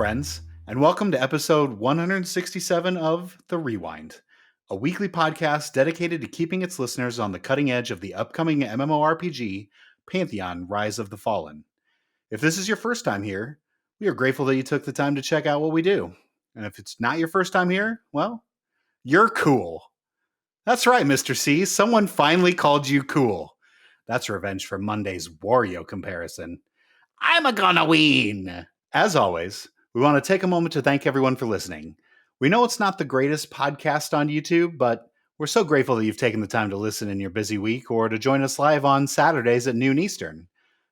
friends, and welcome to episode 167 of The Rewind, a weekly podcast dedicated to keeping its listeners on the cutting edge of the upcoming MMORPG, Pantheon: Rise of the Fallen. If this is your first time here, we are grateful that you took the time to check out what we do. And if it's not your first time here, well, you're cool. That's right, Mr. C. Someone finally called you cool. That's revenge for Monday's Wario comparison. I'm a gonna win. As always, we want to take a moment to thank everyone for listening. We know it's not the greatest podcast on YouTube, but we're so grateful that you've taken the time to listen in your busy week or to join us live on Saturdays at noon Eastern.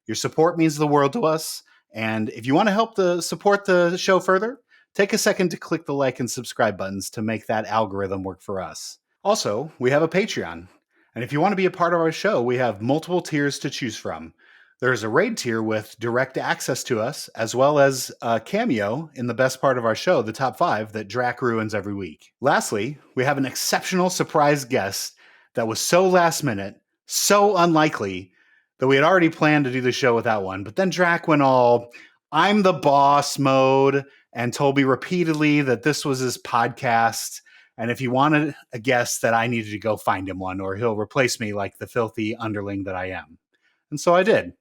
Your support means the world to us, and if you want to help support the show further, take a second to click the like and subscribe buttons to make that algorithm work for us. Also, we have a Patreon, and if you want to be a part of our show, we have multiple tiers to choose from. There's a raid tier with direct access to us, as well as a cameo in the best part of our show, the top 5, that Draq ruins every week. Lastly, we have an exceptional surprise guest that was so last minute, so unlikely, that we had already planned to do the show without one. But then Draq went all, I'm the boss mode, and told me repeatedly that this was his podcast. And if he wanted a guest, that I needed to go find him one, or he'll replace me like the filthy underling that I am. And so I did.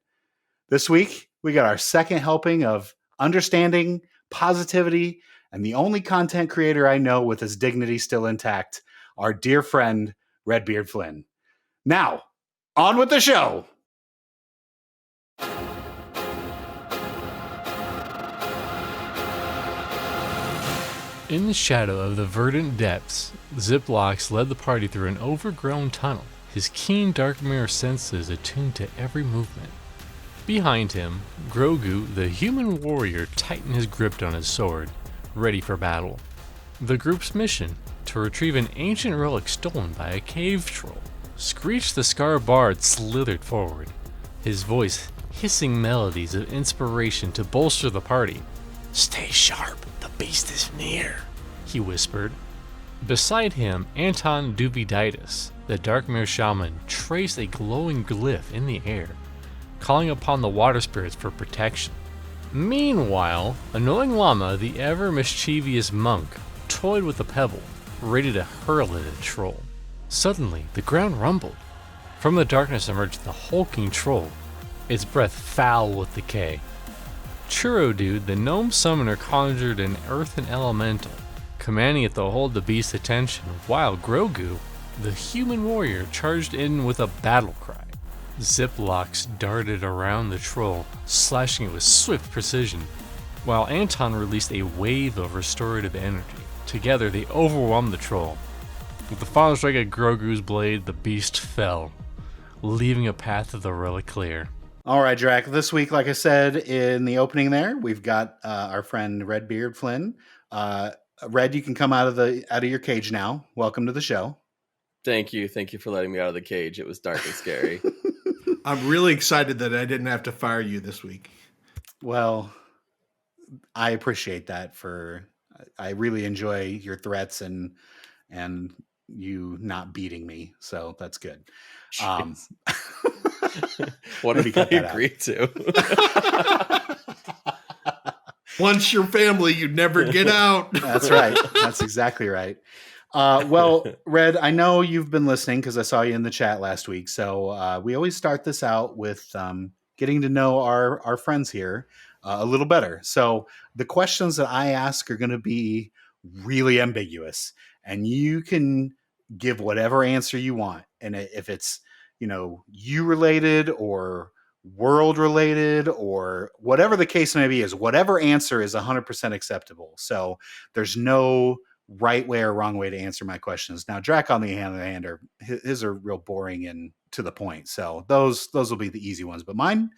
This week, we got our second helping of understanding, positivity, and the only content creator I know with his dignity still intact, our dear friend, RedBeardFlynn. Now, on with the show! In the shadow of the verdant depths, Ziplox led the party through an overgrown tunnel, his keen dark mirror senses attuned to every movement. Behind him, Grogu, the human warrior, tightened his grip on his sword, ready for battle. The group's mission, to retrieve an ancient relic stolen by a cave troll. Screech the Scar Bard slithered forward, his voice hissing melodies of inspiration to bolster the party. "Stay sharp, the beast is near," he whispered. Beside him, Anton Duviditis, the Darkmere shaman, traced a glowing glyph in the air, calling upon the water spirits for protection. Meanwhile, Annoying Llama, the ever-mischievous monk, toyed with a pebble, ready to hurl it at a troll. Suddenly, the ground rumbled. From the darkness emerged the hulking troll, its breath foul with decay. Churro Dude, the gnome summoner, conjured an earthen elemental, commanding it to hold the beast's attention, while Grogu, the human warrior, charged in with a battle cry. Ziplox darted around the troll, slashing it with swift precision, while Anton released a wave of restorative energy. Together, they overwhelmed the troll. With the final strike at Grogu's blade, the beast fell, leaving a path of the relic clear. All right, Draq. This week, like I said in the opening there, we've got our friend RedBeardFlynn. Red, you can come out of your cage now. Welcome to the show. Thank you for letting me out of the cage. It was dark and scary. I'm really excited that I didn't have to fire you this week. Well, I appreciate that. I really enjoy your threats and you not beating me, so that's good. What did I agree to? Once you're family, you never get out. That's right. That's exactly right. Well, Red, I know you've been listening because I saw you in the chat last week. So we always start this out with getting to know our friends here a little better. So the questions that I ask are going to be really ambiguous, and you can give whatever answer you want. And if it's, you related or world related or whatever the case may be, is whatever answer is 100% acceptable. So there's no right way or wrong way to answer my questions. Now, Draq, on the other hand, his are real boring and to the point. So those will be the easy ones. But mine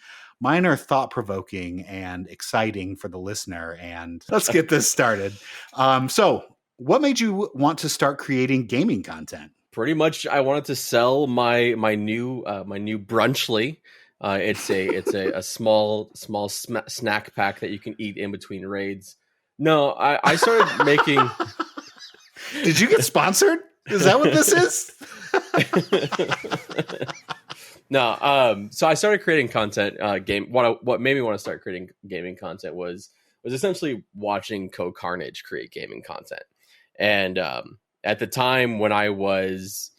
are thought provoking and exciting for the listener. And let's get this started. So what made you want to start creating gaming content? Pretty much, I wanted to sell my new brunchly. It's a small snack pack that you can eat in between raids. No, I started making. Did you get sponsored? Is that what this is? No. So I started creating content. What made me want to start creating gaming content was was essentially watching Carnage create gaming content. And at the time when I was,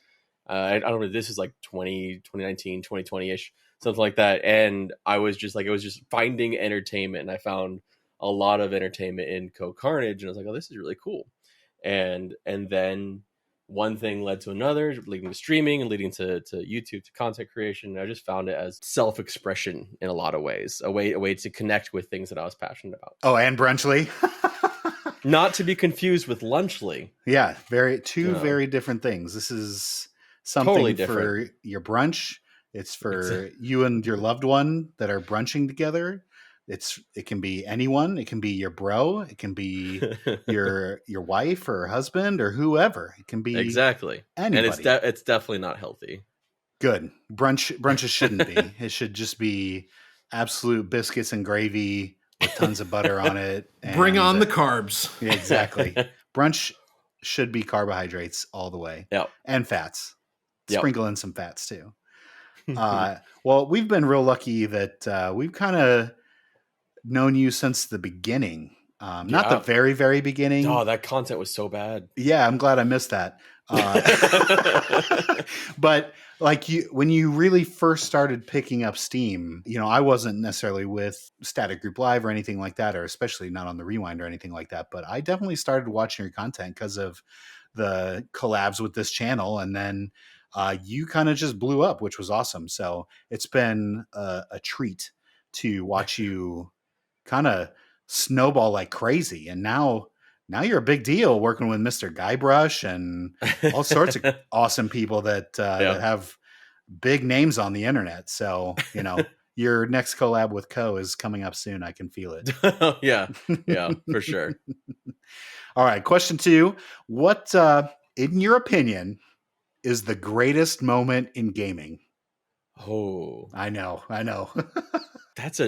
I don't know, this is like 2019, 2020-ish, something like that. And I was just like, it was just finding entertainment. And I found a lot of entertainment in Carnage. And I was like, oh, this is really cool. And then one thing led to another, leading to streaming and leading to YouTube, to content creation. And I just found it as self-expression in a lot of ways, a way to connect with things that I was passionate about. Oh, and Brunchly. Not to be confused with Lunchly. Yeah, two very different things. This is something Totally for different. your brunch. It's for you and your loved one that are brunching together. It can be anyone. It can be your bro. It can be your wife or husband or whoever. It can be exactly anybody. And it's definitely not healthy. Good. Brunches shouldn't be. It should just be absolute biscuits and gravy with tons of butter on it. And bring on the carbs. Yeah, exactly. Brunch should be carbohydrates all the way. Yep. And fats. Yep. Sprinkle in some fats too. Well, we've been real lucky that we've kind of known you since the beginning. Not the very, very beginning. Oh, that content was so bad. Yeah, I'm glad I missed that. But like when you really first started picking up Steam, I wasn't necessarily with Static Group Live or anything like that, or especially not on the Rewind or anything like that. But I definitely started watching your content because of the collabs with this channel. And then you kind of just blew up, which was awesome. So it's been a treat to watch you kind of snowball like crazy. And now you're a big deal working with Mr. Guybrush and all sorts of awesome people that have big names on the internet. So, your next collab with Co is coming up soon. I can feel it. Yeah, for sure. All right. Question 2. What, in your opinion, is the greatest moment in gaming? Oh, I know. That's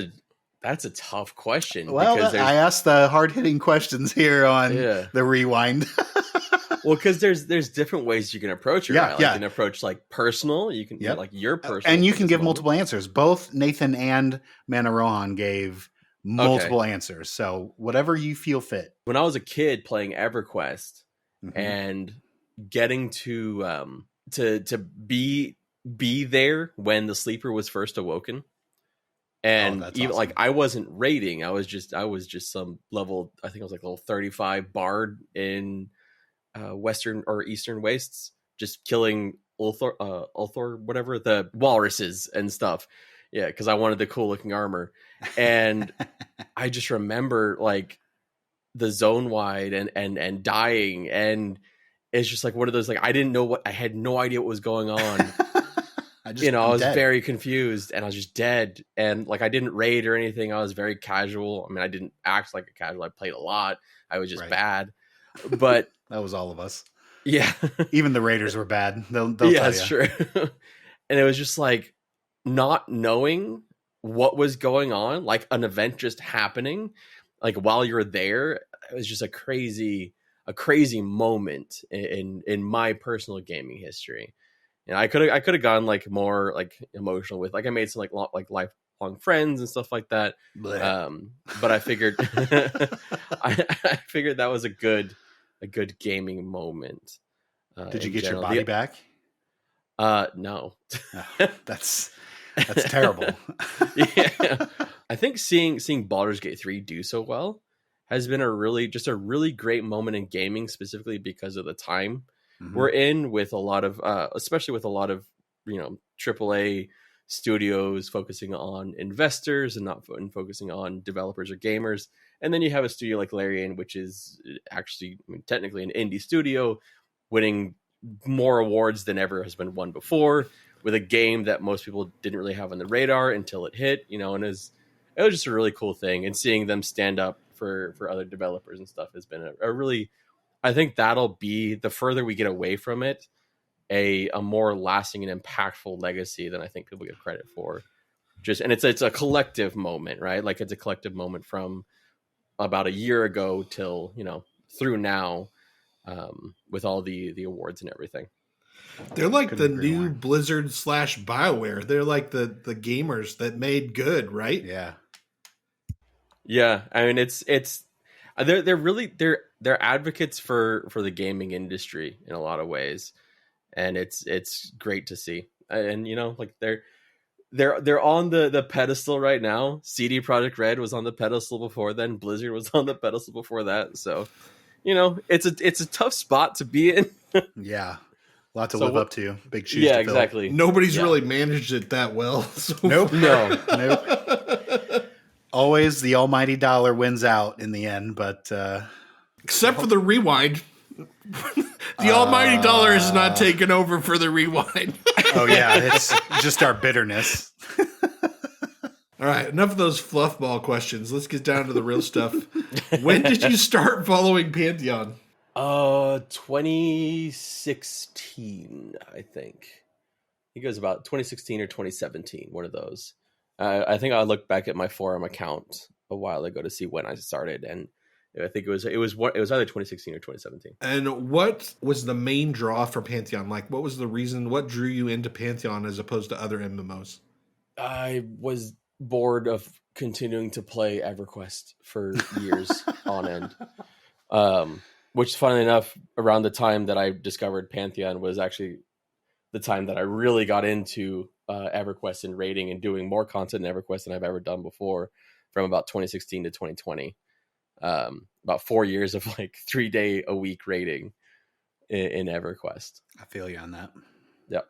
a tough question. Well, because I asked the hard-hitting questions here on the Rewind. Well, because there's different ways you can approach it. Yeah, right? Like yeah. You can approach like personal. You can like your personal, and you can give moment. multiple answers. Both Nathan and Manarohan gave multiple answers. So whatever you feel fit. When I was a kid playing EverQuest and getting to be there when the sleeper was first awoken. And even awesome. Like I wasn't raiding, I was just some level, I think I was like level 35 bard in Western or Eastern Wastes, just killing Ulthor, whatever, the walruses and stuff. Yeah, because I wanted the cool looking armor. And I just remember like the zone wide and dying, and it's just like one of those, like I had no idea what was going on. I was very confused, and I was just dead. And like, I didn't raid or anything. I was very casual. I mean, I didn't act like a casual. I played a lot. I was just bad, but that was all of us. Yeah. Even the raiders were bad. They'll yeah, that's true. And it was just like not knowing what was going on, like an event just happening, like while you're there. It was just a crazy moment in my personal gaming history. And I could have gone like more like emotional with, like I made some like lifelong friends and stuff like that. But I figured I figured that was a good gaming moment. Did you get your body back? No. Oh, that's terrible. Yeah. I think seeing Baldur's Gate 3 do so well has been a really great moment in gaming, specifically because of the time we're in, with a lot of especially with a lot of AAA studios focusing on investors and not focusing on developers or gamers. And then you have a studio like Larian, which is actually, technically an indie studio, winning more awards than ever has been won before, with a game that most people didn't really have on the radar until it hit, and it was just a really cool thing. And seeing them stand up for other developers and stuff has been a really, I think that'll be, the further we get away from it, a more lasting and impactful legacy than I think people give credit for. And it's a collective moment, right? Like it's a collective moment from about a year ago till, through now, with all the awards and everything. They're like the new Blizzard / BioWare. They're like the gamers that made good, right? Yeah. Yeah, I mean it's they're really they're advocates for the gaming industry in a lot of ways, and it's great to see. And you know, like they're on the pedestal right now. CD Projekt Red was on the pedestal before then. Blizzard was on the pedestal before that. So, you know, it's a tough spot to be in. Yeah. A lot to So live what- up to. Big shoes Yeah, to fill. exactly. Nobody's Yeah. really managed it that well. So Nope. No. Nope. Always the almighty dollar wins out in the end, but Except for the rewind. The almighty dollar is not taken over for the rewind. oh yeah, it's just our bitterness. All right, enough of those fluff ball questions. Let's get down to the real stuff. When did you start following Pantheon? 2016, I think. I think it was about 2016 or 2017, one of those. I think I looked back at my forum account a while ago to see when I started, and I think it was either 2016 or 2017. And what was the main draw for Pantheon? Like, what was the reason? What drew you into Pantheon as opposed to other MMOs? I was bored of continuing to play EverQuest for years on end. Which, funnily enough, around the time that I discovered Pantheon was actually the time that I really got into EverQuest and raiding and doing more content in EverQuest than I've ever done before, from about 2016 to 2020. About 4 years of like 3-day a week raiding in EverQuest. I feel you on that. Yep.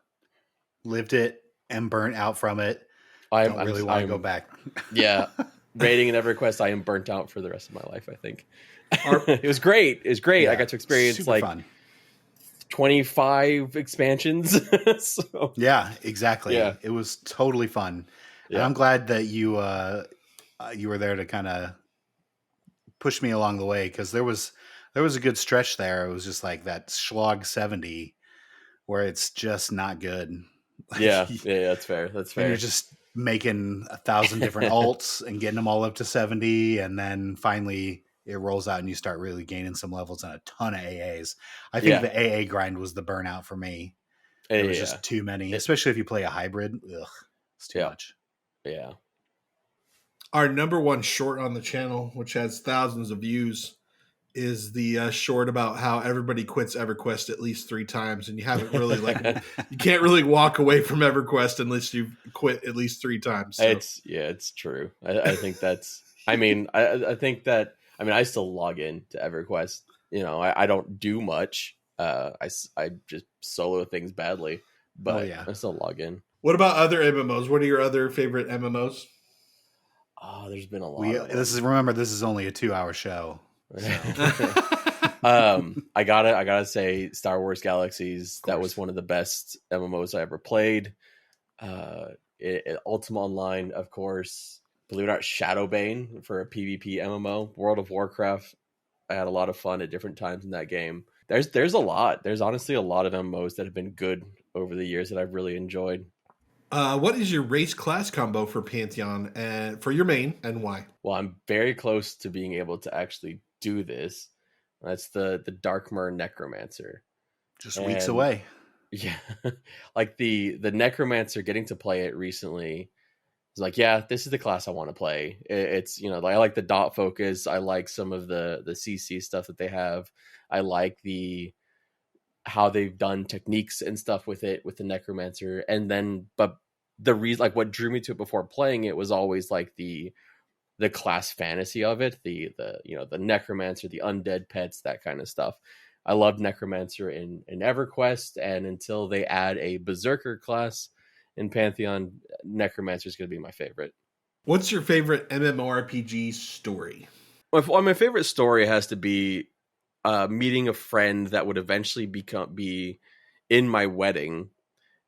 Lived it and burnt out from it. Don't really want to go back. Yeah. Raiding in EverQuest, I am burnt out for the rest of my life, I think. It was great. It was great. Yeah, I got to experience super like fun. 25 expansions. So, Yeah, exactly. Yeah. It was totally fun. And Yeah. I'm glad that you were there to kind of push me along the way, because there was a good stretch there. It was just like that Schlog 70 where it's just not good. yeah, that's fair. That's And fair. you're just making 1,000 different alts and getting them all up to 70, and then finally it rolls out and you start really gaining some levels and a ton of AAs. I think Yeah. the AA grind was the burnout for me. It was yeah, just too many, especially if you play a hybrid. Ugh, it's too Yeah. much. yeah. Our number one short on the channel, which has thousands of views, is the short about how everybody quits EverQuest at least 3 times, and you haven't really you can't really walk away from EverQuest unless you've quit at least 3 times. So. It's true. I think that's. I mean, I think that. I mean, I still log in to EverQuest. You know, I don't do much. I just solo things badly, but yeah. I still log in. What about other MMOs? What are your other favorite MMOs? Oh, there's been a lot. of them. This is only a 2-hour show. I gotta say, Star Wars Galaxies. That was one of the best MMOs I ever played. Ultima Online, of course. Believe it or not, Shadowbane for a PvP MMO. World of Warcraft. I had a lot of fun at different times in that game. There's a lot. There's honestly a lot of MMOs that have been good over the years that I've really enjoyed. What is your race class combo for Pantheon and for your main, and why? Well, I'm very close to being able to actually do this. That's the Darkmer Necromancer. Just weeks And- away. Yeah, like the Necromancer, getting to play it recently is like, yeah, this is the class I want to play. It's, you know, I like the dot focus. I like some of the CC stuff that they have. I like how they've done techniques and stuff with it, with the Necromancer. And then, but the reason, like what drew me to it before playing it was always like the class fantasy of it, the you know, the Necromancer, the undead pets, that kind of stuff. I loved Necromancer in EverQuest, and until they add a Berserker class in Pantheon, Necromancer is going to be my favorite. What's your favorite MMORPG story? My favorite story has to be meeting a friend that would eventually be in my wedding,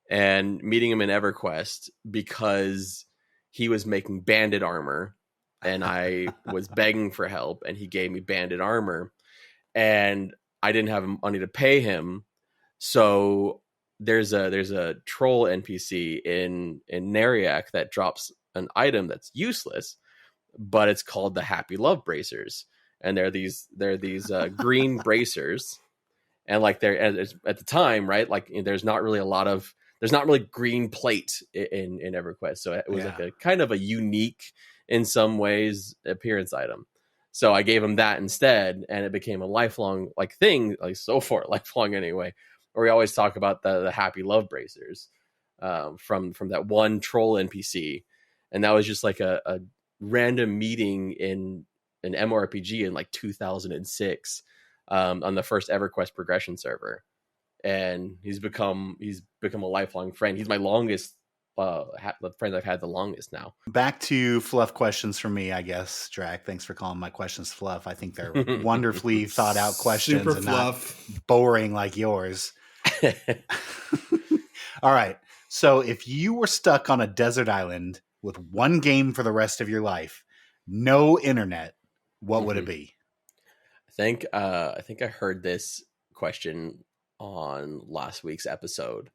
and meeting him in EverQuest because he was making bandit armor, and I was begging for help, and he gave me bandit armor, and I didn't have money to pay him. So there's a troll NPC in Nariak that drops an item that's useless, but it's called the Happy Love Bracers. And they're these green bracers. And like at the time, right? Like there's not really green plate in EverQuest. So it was like a kind of a unique in some ways appearance item. So I gave him that instead, and it became a lifelong like thing, like so far lifelong anyway. Where we always talk about the happy love bracers from that one troll NPC, and that was just like a random meeting in an MMORPG in like 2006 on the first EverQuest progression server, and he's become a lifelong friend. He's my longest friend I've had the longest now. Back to fluff questions from me, I guess. Draq, thanks for calling my questions fluff. I think they're wonderfully thought out questions. Super and fluff. Not boring like yours. All right. So if you were stuck on a desert island with one game for the rest of your life, no internet, what would it be? I think I heard this question on last week's episode,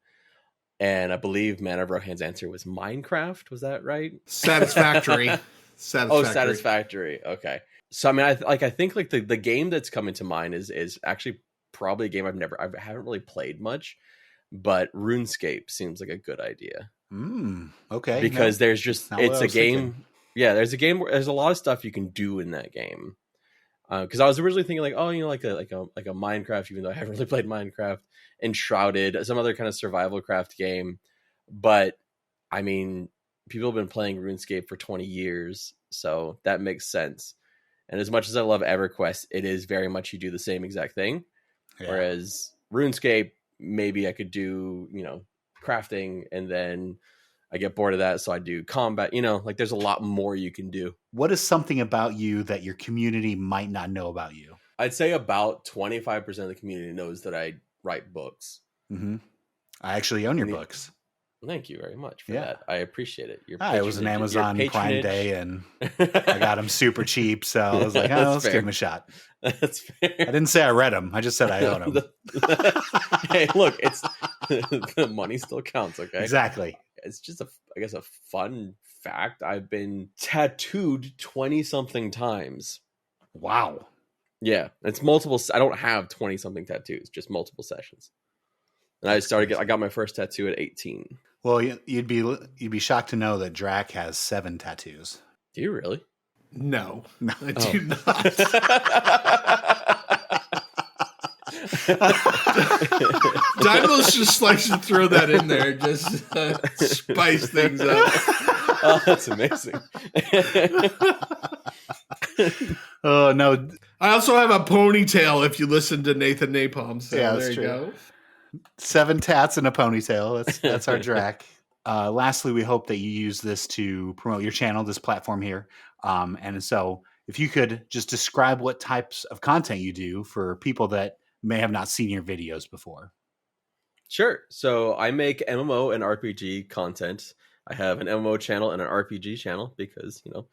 and I believe Man of Rohan's answer was Minecraft. Was that right? Satisfactory. Oh, Satisfactory. Okay. So I mean, I think like the game that's coming to mind is actually probably a game I haven't really played much, but RuneScape seems like a good idea. Okay. Because there's just it's a game. Thinking. Yeah, there's a game where there's a lot of stuff you can do in that game. Because I was originally thinking like, oh, you know, like a Minecraft, even though I haven't really played Minecraft, Enshrouded, some other kind of survival craft game. But I mean, people have been playing RuneScape for 20 years, so that makes sense. And as much as I love EverQuest, it is very much you do the same exact thing. Yeah. Whereas RuneScape, maybe I could do, you know, crafting, and then I get bored of that, so I do combat. You know, like there's a lot more you can do. What is something about you that your community might not know about you? I'd say about 25% of the community knows that I write books. Mm-hmm. I actually own your books. Thank you very much for that. I appreciate it. It was an Amazon Prime Day, and I got them super cheap, so I was like, let's give them a shot. That's fair. I didn't say I read them. I just said I own them. Hey, look, it's the money still counts, okay? Exactly. It's just I guess a fun fact. I've been tattooed 20-something times. Wow. Yeah, it's multiple. I don't have 20-something tattoos, just multiple sessions. And I got my first tattoo at 18. Well, you'd be shocked to know that Draq has 7 tattoos. Do you really? No, I do not. Dymlos just likes to throw that in there, just spice things up. Oh, that's amazing. Oh no! I also have a ponytail. If you listen to Nathan Napalm, so yeah, there you true. Go. 7 tats and a ponytail. That's our Draq. Lastly, we hope that you use this to promote your channel, this platform here. And so if you could just describe what types of content you do for people that may have not seen your videos before. Sure. So I make MMO and RPG content. I have an MMO channel and an RPG channel because, you know,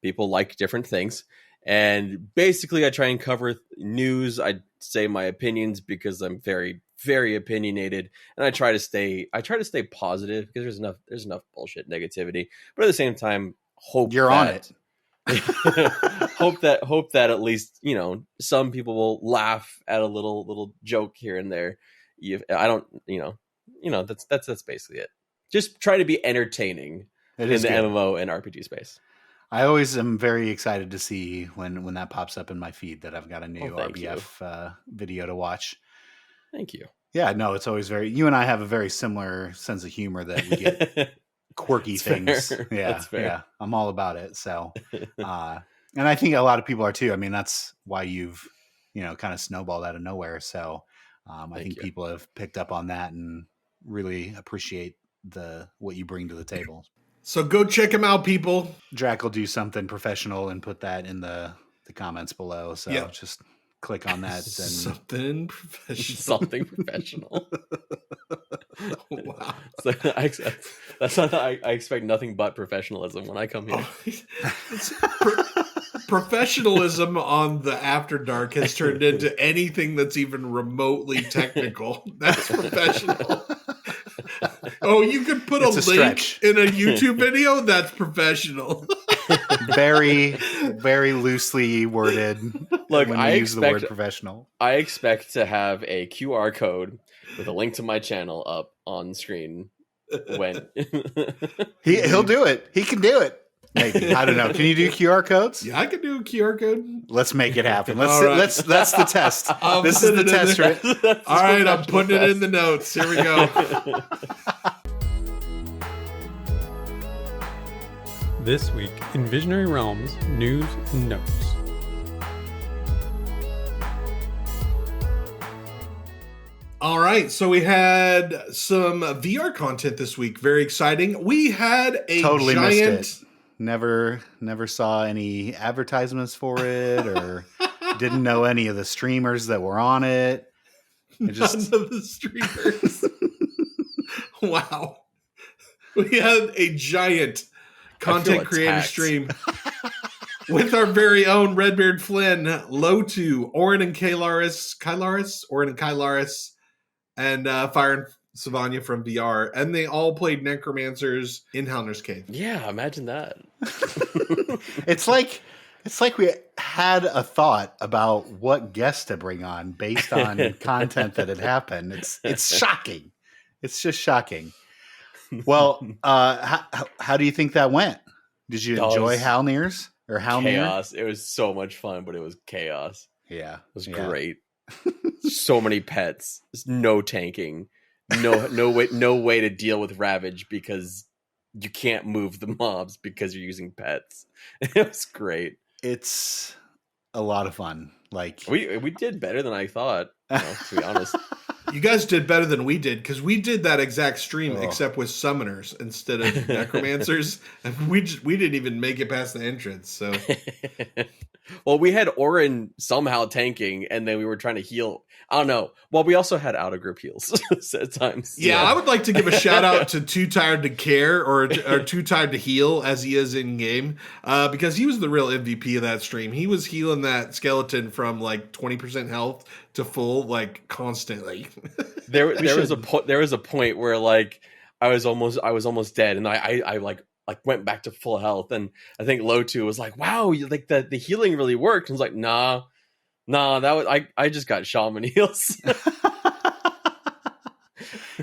people like different things. And basically I try and cover news. I say my opinions because I'm very, very opinionated, and I try to stay positive because there's enough bullshit negativity, but at the same time hope you're on it. hope that at least, you know, some people will laugh at a little joke here and there. I don't, you know, that's basically it. Just try to be entertaining in the MMO and RPG space. I always am very excited to see when that pops up in my feed that I've got a new RBF video to watch. Thank you. Yeah, no, it's always you and I have a very similar sense of humor that we get quirky things. Fair. Yeah, That's fair. Yeah, I'm all about it. So, and I think a lot of people are too. I mean, that's why you've, you know, kind of snowballed out of nowhere. So, I think people have picked up on that and really appreciate what you bring to the table. So go check him out, people. Draq will do something professional and put that in the comments below. So just click on that. Something professional. Something professional. Wow. So I expect nothing but professionalism when I come here. Professionalism on the After Dark has turned into anything that's even remotely technical. That's professional. Oh, you could put a link stretch in a YouTube video? That's professional. Very, very loosely worded. Look, when we use the word professional. I expect to have a QR code with a link to my channel up on screen when he'll do it. He can do it. Maybe. I don't know. Can you do QR codes? Yeah, I can do a QR code. Let's make it happen. All right. That's the test. This is the test, right? All right, I'm putting it in the notes. Here we go. This week in Visionary Realms News and Notes. All right, so we had some VR content this week. Very exciting. We had a Totally giant... missed it. Never saw any advertisements for it, or didn't know any of the streamers that were on it. None of the streamers. Wow. We had a giant content creator stream with our very own RedBeardFlynn, Lotu, Orin and Kylaris, and Fire and Savanya from VR, and they all played necromancers in Helner's Cave. Yeah, imagine that. It's like we had a thought about what guests to bring on based on content that had happened. It's shocking. It's just shocking. Well, how do you think that went? Did you enjoy Halnir's or Halnir? Chaos. It was so much fun, but it was chaos. Yeah, it was great. So many pets. There's no tanking. No way to deal with Ravage because you can't move the mobs because you're using pets. It was great. It's a lot of fun. Like we did better than I thought, to be honest. You guys did better than we did, because we did that exact stream except with summoners instead of necromancers, and we didn't even make it past the entrance. So, well, we had Orin somehow tanking, and then we were trying to heal. I don't know. Well, we also had out of group heals at times. Yeah, I would like to give a shout out to Too Tired to Care or Too Tired to Heal, as he is in game, because he was the real MVP of that stream. He was healing that skeleton from like 20% health to full, like, constantly. There was a point where like I was almost dead, and I went back to full health, and I think Lotu was like, "Wow, like the healing really worked." And I was like, "Nah, that was I just got shaman heals."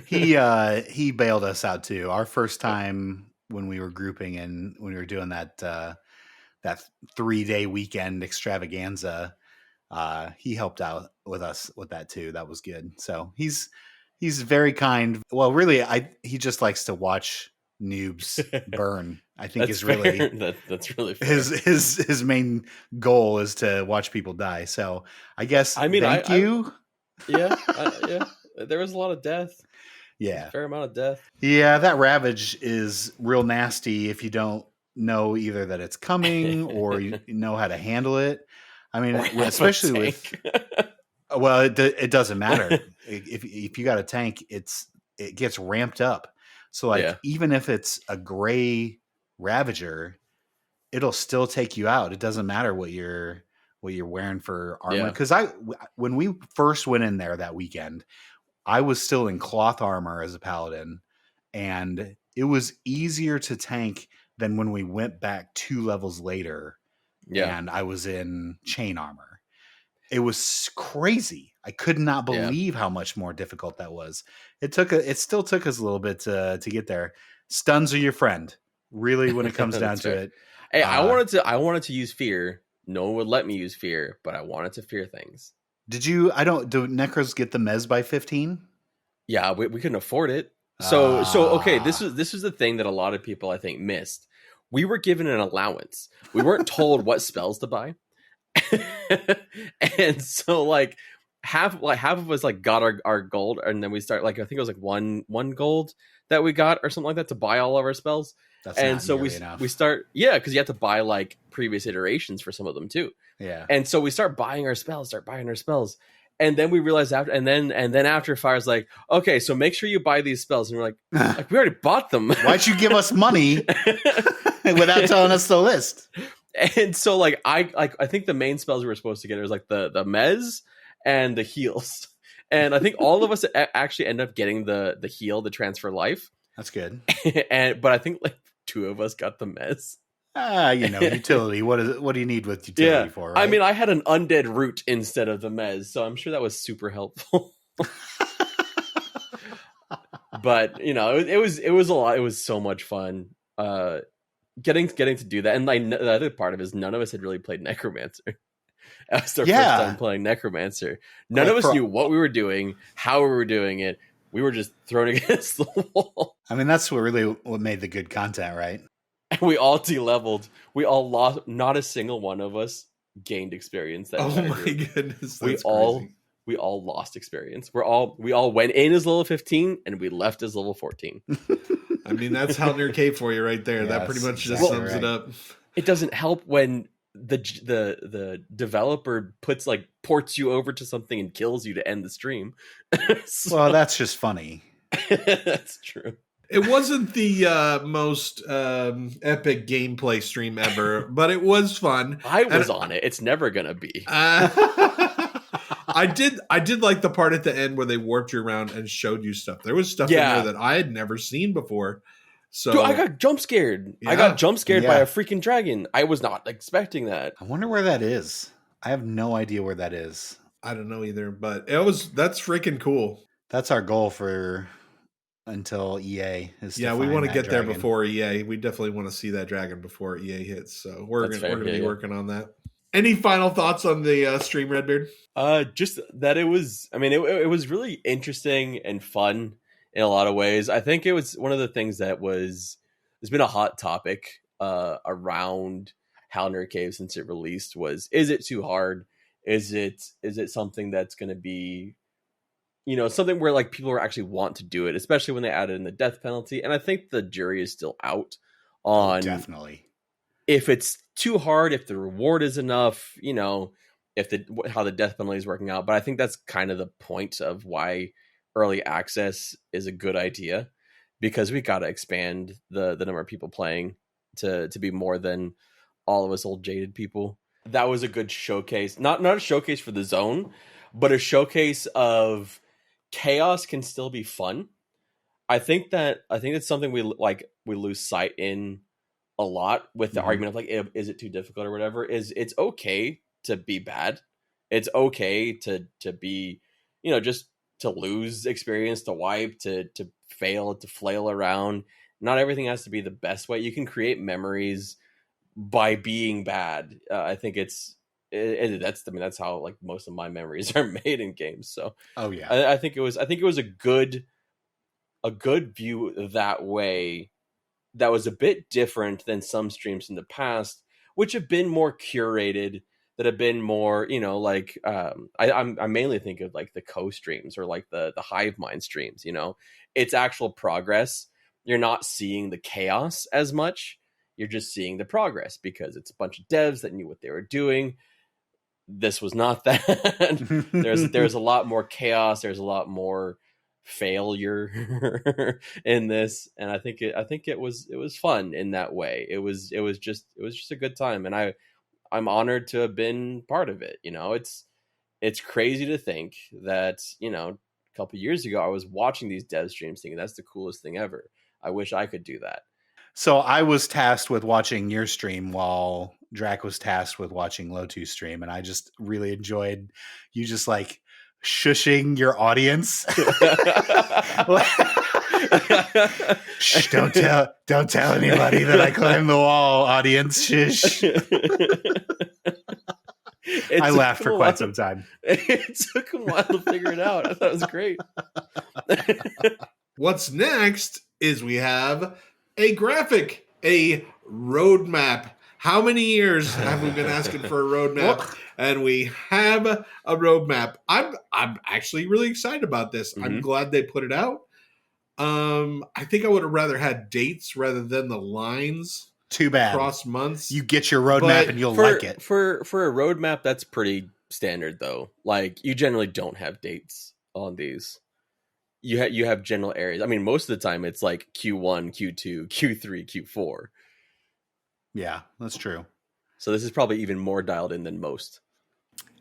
He bailed us out too. Our first time when we were grouping and when we were doing that 3-day weekend extravaganza, he helped out with us with that too. That was good. So he's very kind. Well, really, he just likes to watch noobs burn. I think is really that's really fair. His main goal is to watch people die. So I guess thank you. Yeah. There was a lot of death. Yeah, a fair amount of death. Yeah, that Ravage is real nasty if you don't know either that it's coming or you know how to handle it. I mean, especially with well, it doesn't matter if you got a tank, it gets ramped up. So like even if it's a gray Ravager, it'll still take you out. It doesn't matter what you're wearing for armor. Because when we first went in there that weekend, I was still in cloth armor as a paladin, and it was easier to tank than when we went back 2 levels later. Yeah, and I was in chain armor. It was crazy. I could not believe how much more difficult that was. It still took us a little bit to get there. Stuns are your friend, really, when it comes down to it. Hey, I wanted to use fear. No one would let me use fear, but I wanted to fear things. Did you? Do Necros get the Mez by 15? Yeah, we couldn't afford it. So okay, this is the thing that a lot of people I think missed. We were given an allowance. We weren't told what spells to buy. And so like half of us like got our gold, and then we start like I think it was like one gold that we got or something like that to buy all of our spells. That's and so we start because you have to buy like previous iterations for some of them too. Yeah. And so we start buying our spells, and then we realize after and then after Fire's like, okay, so make sure you buy these spells, and we're like we already bought them. Why'd you give us money without telling us the list? And so like I think the main spells we were supposed to get was like the Mez and the heals, and I think all of us actually end up getting the heal, the transfer life. That's good. But I think like 2 of us got the Mez. Utility. What do you need with utility for? Right? I mean, I had an undead root instead of the Mez, so I'm sure that was super helpful. But it was a lot. It was so much fun. getting to do that, and like the other part of it is none of us had really played Necromancer. That was our first time playing Necromancer. None Like of us knew what we were doing, how we were doing it. We were just thrown against the wall. I mean, that's what made the good content, right? And we all de-leveled. We all lost. Not a single one of us gained experience. That Oh my goodness, that's crazy. We all lost experience. We all went in as level 15 and we left as level 14. I mean, that's Hell Near Cave for you right there. Yes, that pretty much just exactly sums it up. It doesn't help when the developer ports you over to something and kills you to end the stream. Well, that's just funny. That's true. It wasn't the most epic gameplay stream ever, but it was fun. I was on it. It's never gonna be. I did like the part at the end where they warped you around and showed you stuff. There was stuff in there that I had never seen before. So dude, I got jump scared. Yeah. I got jump scared by a freaking dragon. I was not expecting that. I wonder where that is. I have no idea where that is. I don't know either, but that's freaking cool. That's our goal for until EA is. Yeah, we want to get there before EA. We definitely want to see that dragon before EA hits. So we're gonna be working on that. Any final thoughts on the stream, Redbeard? Just that it was. I mean, it was really interesting and fun in a lot of ways. I think it was one of the things that there's been a hot topic around Hell Near Cave since it released. Is it too hard? Is it something that's going to be, something where like people actually want to do it, especially when they added in the death penalty? And I think the jury is still out on definitely if it's too hard, if the reward is enough, if how the death penalty is working out. But I think that's kind of the point of why early access is a good idea, because we got to expand the number of people playing to be more than all of us old jaded people. That was a good showcase, not a showcase for the zone, but a showcase of chaos can still be fun. I think it's something we lose sight in a lot with the argument of like, is it too difficult or whatever. It's okay to be bad. It's okay to be, just to lose experience, to wipe, to fail, to flail around. Not everything has to be the best way. You can create memories by being bad. I think that's how like most of my memories are made in games. So I think it was a good view that way. That was a bit different than some streams in the past, which have been more curated, that have been more, I mainly think of like the co-streams or like the Hive Mind streams, it's actual progress. You're not seeing the chaos as much. You're just seeing the progress because it's a bunch of devs that knew what they were doing. This was not that. There's a lot more chaos. There's a lot more failure in this, and I think it was fun in that way. It was just a good time, and I'm honored to have been part of it. It's crazy to think that a couple of years ago I was watching these dev streams thinking that's the coolest thing ever. I wish I could do that. So I was tasked with watching your stream while Draq was tasked with watching Lotu's stream, and I just really enjoyed you just like shushing your audience. Shh, don't tell anybody that I climbed the wall, audience. Shush. I laughed for quite some time. It took a while to figure it out. I thought it was great. What's next is we have a graphic, a roadmap. How many years have we been asking for a roadmap? And we have a roadmap. I'm actually really excited about this. Mm-hmm. I'm glad they put it out. I think I would have rather had dates rather than the lines. Too bad. Across months. You get your roadmap and you'll like it. For a roadmap, that's pretty standard though. Like you generally don't have dates on these. You have general areas. I mean, most of the time it's like Q1, Q2, Q3, Q4. Yeah, that's true. So this is probably even more dialed in than most.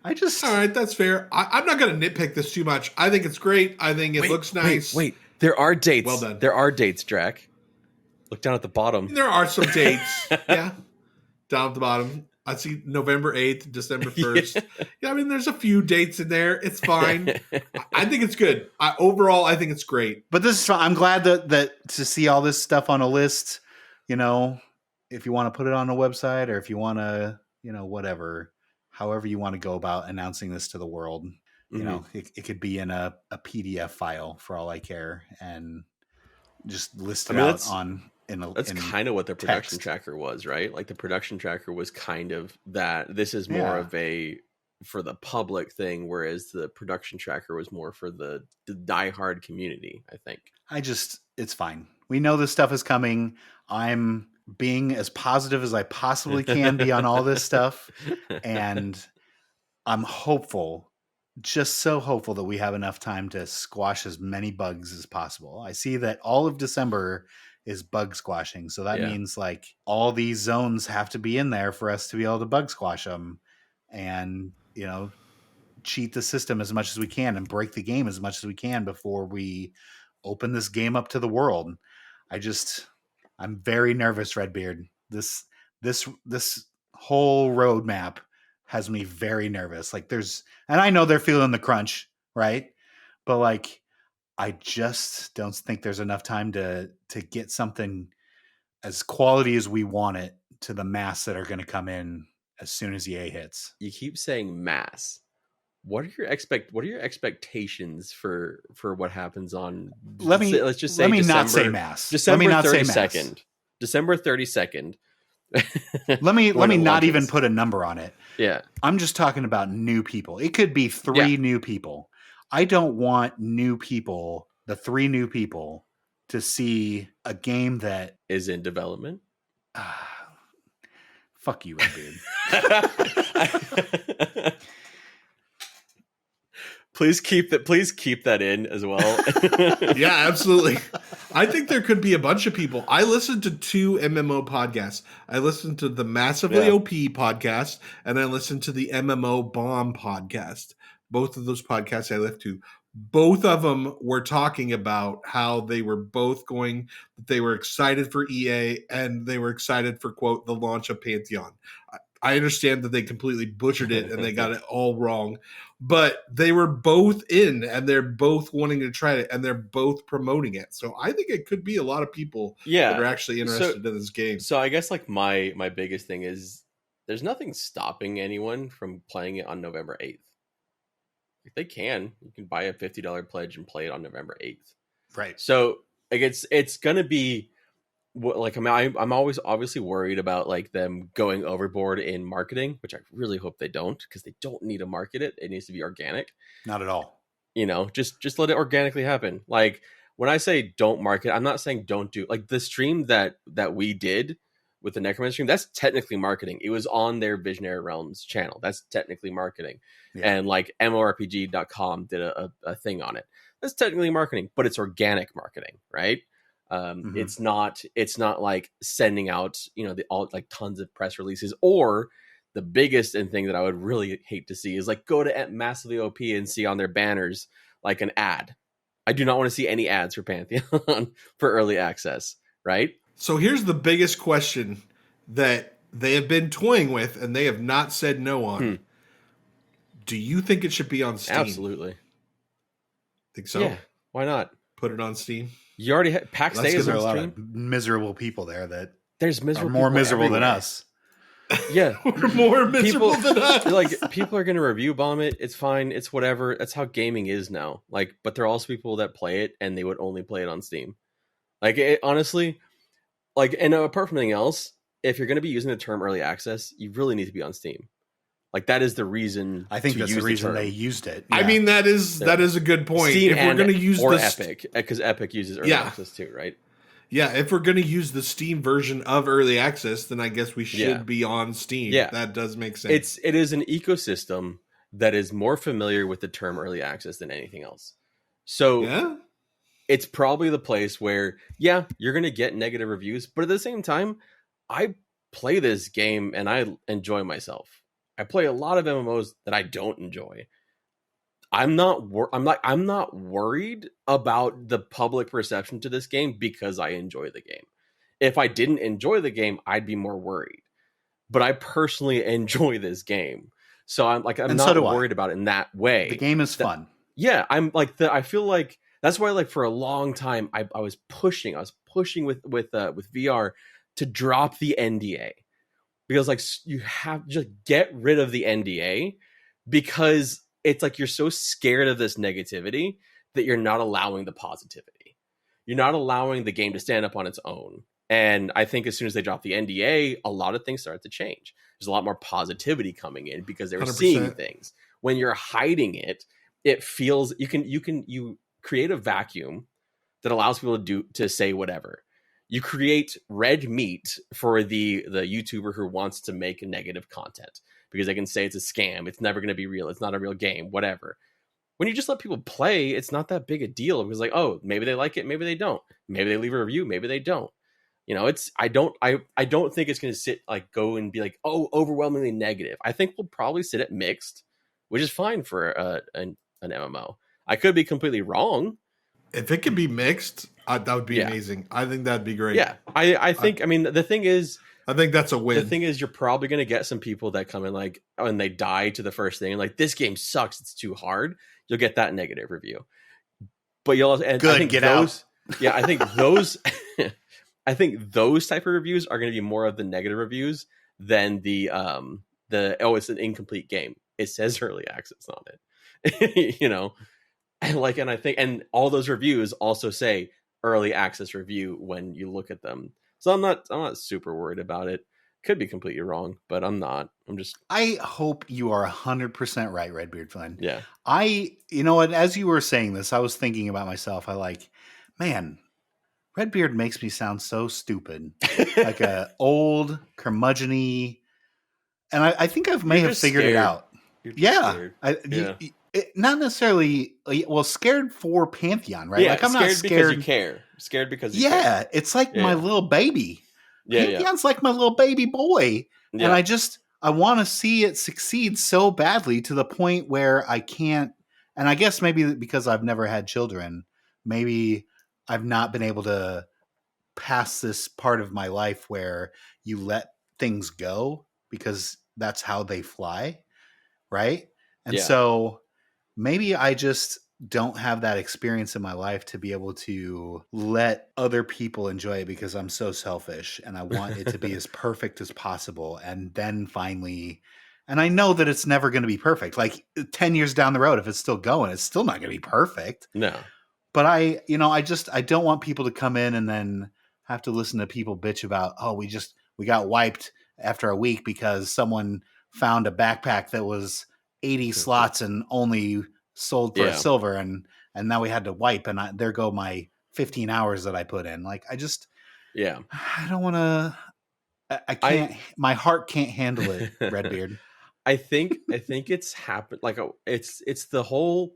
All right, that's fair. I'm not going to nitpick this too much. I think it's great. I think it looks nice. Wait, there are dates. Well done. There are dates, Draq. Look down at the bottom. There are some dates. Yeah, down at the bottom. I see November 8th, December 1st. Yeah, I mean, there's a few dates in there. It's fine. I think it's good. Overall, I think it's great. But this is. I'm glad that to see all this stuff on a list. if you want to put it on a website, or if you want to, whatever, however you want to go about announcing this to the world, it could be in a PDF file for all I care, and just list it out on. That's kind of what the production tracker was, right? Like the production tracker was kind of that. This is more of a for the public thing, whereas the production tracker was more for the diehard community, I think. It's fine. We know this stuff is coming. I'm being as positive as I possibly can be on all this stuff. And I'm hopeful, just so hopeful, that we have enough time to squash as many bugs as possible. I see that all of December is bug squashing. So that means like all these zones have to be in there for us to be able to bug squash them and, cheat the system as much as we can and break the game as much as we can before we open this game up to the world. I'm very nervous, Redbeard. This whole roadmap has me very nervous. Like and I know they're feeling the crunch, right? But like, I just don't think there's enough time to get something as quality as we want it to the mass that are going to come in as soon as EA hits. You keep saying mass. What are your expectations for what happens on? Let's just say let me December, not say mass. December let me not 32nd. say mass. December 32nd. let me not even put a number on it. Yeah, I'm just talking about new people. It could be 3 new people. I don't want the 3 new people, to see a game that is in development. Fuck you, Redbeard. Please keep that in as well. Yeah, absolutely. I think there could be a bunch of people. I listened to 2 MMO podcasts. I listened to the Massively OP podcast, and I listened to the MMO Bomb podcast. Both of those podcasts I listened to. Both of them were talking about how they were excited for EA, and they were excited for, quote, the launch of Pantheon. I understand that they completely butchered it and they got it all wrong, but they were both in, and they're both wanting to try it, and they're both promoting it. So I think it could be a lot of people that are actually interested in this game. So I guess like my biggest thing is there's nothing stopping anyone from playing it on November 8th. If they can, you can buy a $50 pledge and play it on November 8th. Right. So like it's going to be like, I'm always obviously worried about like them going overboard in marketing, which I really hope they don't, because they don't need to market it. It needs to be organic. Not at all. Just let it organically happen. Like when I say don't market, I'm not saying don't do, like the stream that we did with the Necromancer stream, that's technically marketing. It was on their Visionary Realms channel. That's technically marketing. Yeah. And like MMORPG.com did a thing on it. That's technically marketing, but it's organic marketing, right? It's not like sending out, all like tons of press releases, or the biggest thing that I would really hate to see is like go to Massively OP and see on their banners like an ad. I do not want to see any ads for Pantheon for early access, right? So here's the biggest question that they have been toying with and they have not said no on. Do you think it should be on Steam? Absolutely. Think so? Yeah. Why not? Put it on Steam. You already had PAX Day is on a lot stream. of miserable people there that there's miserable are more people miserable everywhere. than us. Yeah. We're more miserable than us. Like people are going to review bomb it. It's fine. It's whatever. That's how gaming is now. Like, but there are also people that play it and they would only play it on Steam. Like honestly, like, and apart from anything else, if you're going to be using the term early access, you really need to be on Steam. Like that is the reason. I think that's the reason they used it. Yeah. I mean, that is a good point. Steam if we're going to use Epic, because Epic uses early access too, right? Yeah, if we're going to use the Steam version of early access, then I guess we should be on Steam. Yeah, that does make sense. It is an ecosystem that is more familiar with the term early access than anything else. So it's probably the place where you're going to get negative reviews, but at the same time, I play this game and I enjoy myself. I play a lot of MMOs that I don't enjoy. I'm not worried about the public perception to this game because I enjoy the game. If I didn't enjoy the game, I'd be more worried. But I personally enjoy this game. So I'm not worried about it in that way. The game is fun. Yeah, I feel like that's why like for a long time I was pushing with VR to drop the NDA, because like you have to just get rid of the NDA, because it's like you're so scared of this negativity that you're not allowing the positivity. You're not allowing the game to stand up on its own. And I think as soon as they drop the NDA, a lot of things start to change. There's a lot more positivity coming in because they were 100%. seeing things. When you're hiding it, it feels you create a vacuum that allows people to say whatever. You create red meat for the YouTuber who wants to make negative content because they can say it's a scam, it's never going to be real, it's not a real game, whatever. When you just let people play, it's not that big a deal, because like, oh, maybe they like it, maybe they don't, maybe they leave a review, maybe they don't. You know, it's I don't think it's going to go and be like, oh, overwhelmingly negative. I think we'll probably sit at mixed, which is fine for an MMO. I could be completely wrong. If it could be mixed, that would be amazing. I think that'd be great. Yeah, I think. I mean, the thing is, I think that's a win. The thing is, you're probably going to get some people that come in like, and they die to the first thing, and like, this game sucks, it's too hard. You'll get that negative review. But you'll also, and good, I think get those, out. Yeah, I think those, I think those type of reviews are going to be more of the negative reviews than the it's an incomplete game. It says early access on it, you know, and I think, and all those reviews also say early access review when you look at them. So I'm not super worried about it. Could be completely wrong, but I'm not. I hope you are 100% right, RedBeardFlynn. Yeah. You know what? As you were saying this, I was thinking about myself. Man, Redbeard makes me sound so stupid, like a old curmudgeon-y, and I think I may have figured it out. Yeah, not necessarily. Well, scared for Pantheon, right? Yeah, like I'm scared not scared because you care. Scared because you care. Yeah, it's like my little baby. Yeah, Pantheon's like my little baby boy, yeah. and I want to see it succeed so badly to the point where I can't. And I guess maybe because I've never had children, maybe I've not been able to pass this part of my life where you let things go because that's how they fly, right? And so maybe I just don't have that experience in my life to be able to let other people enjoy it because I'm so selfish and I want it to be as perfect as possible. And then finally, and I know that it's never going to be perfect. Like 10 years down the road, if it's still going, it's still not going to be perfect. No. But I don't want people to come in and then have to listen to people bitch about, oh, we got wiped after a week because someone found a backpack that was 80 slots and only sold for a silver, and now we had to wipe, and there go my 15 hours that I put in. Like, I don't want to. I can't. My heart can't handle it, Redbeard. I think it's happened. Like, it's the whole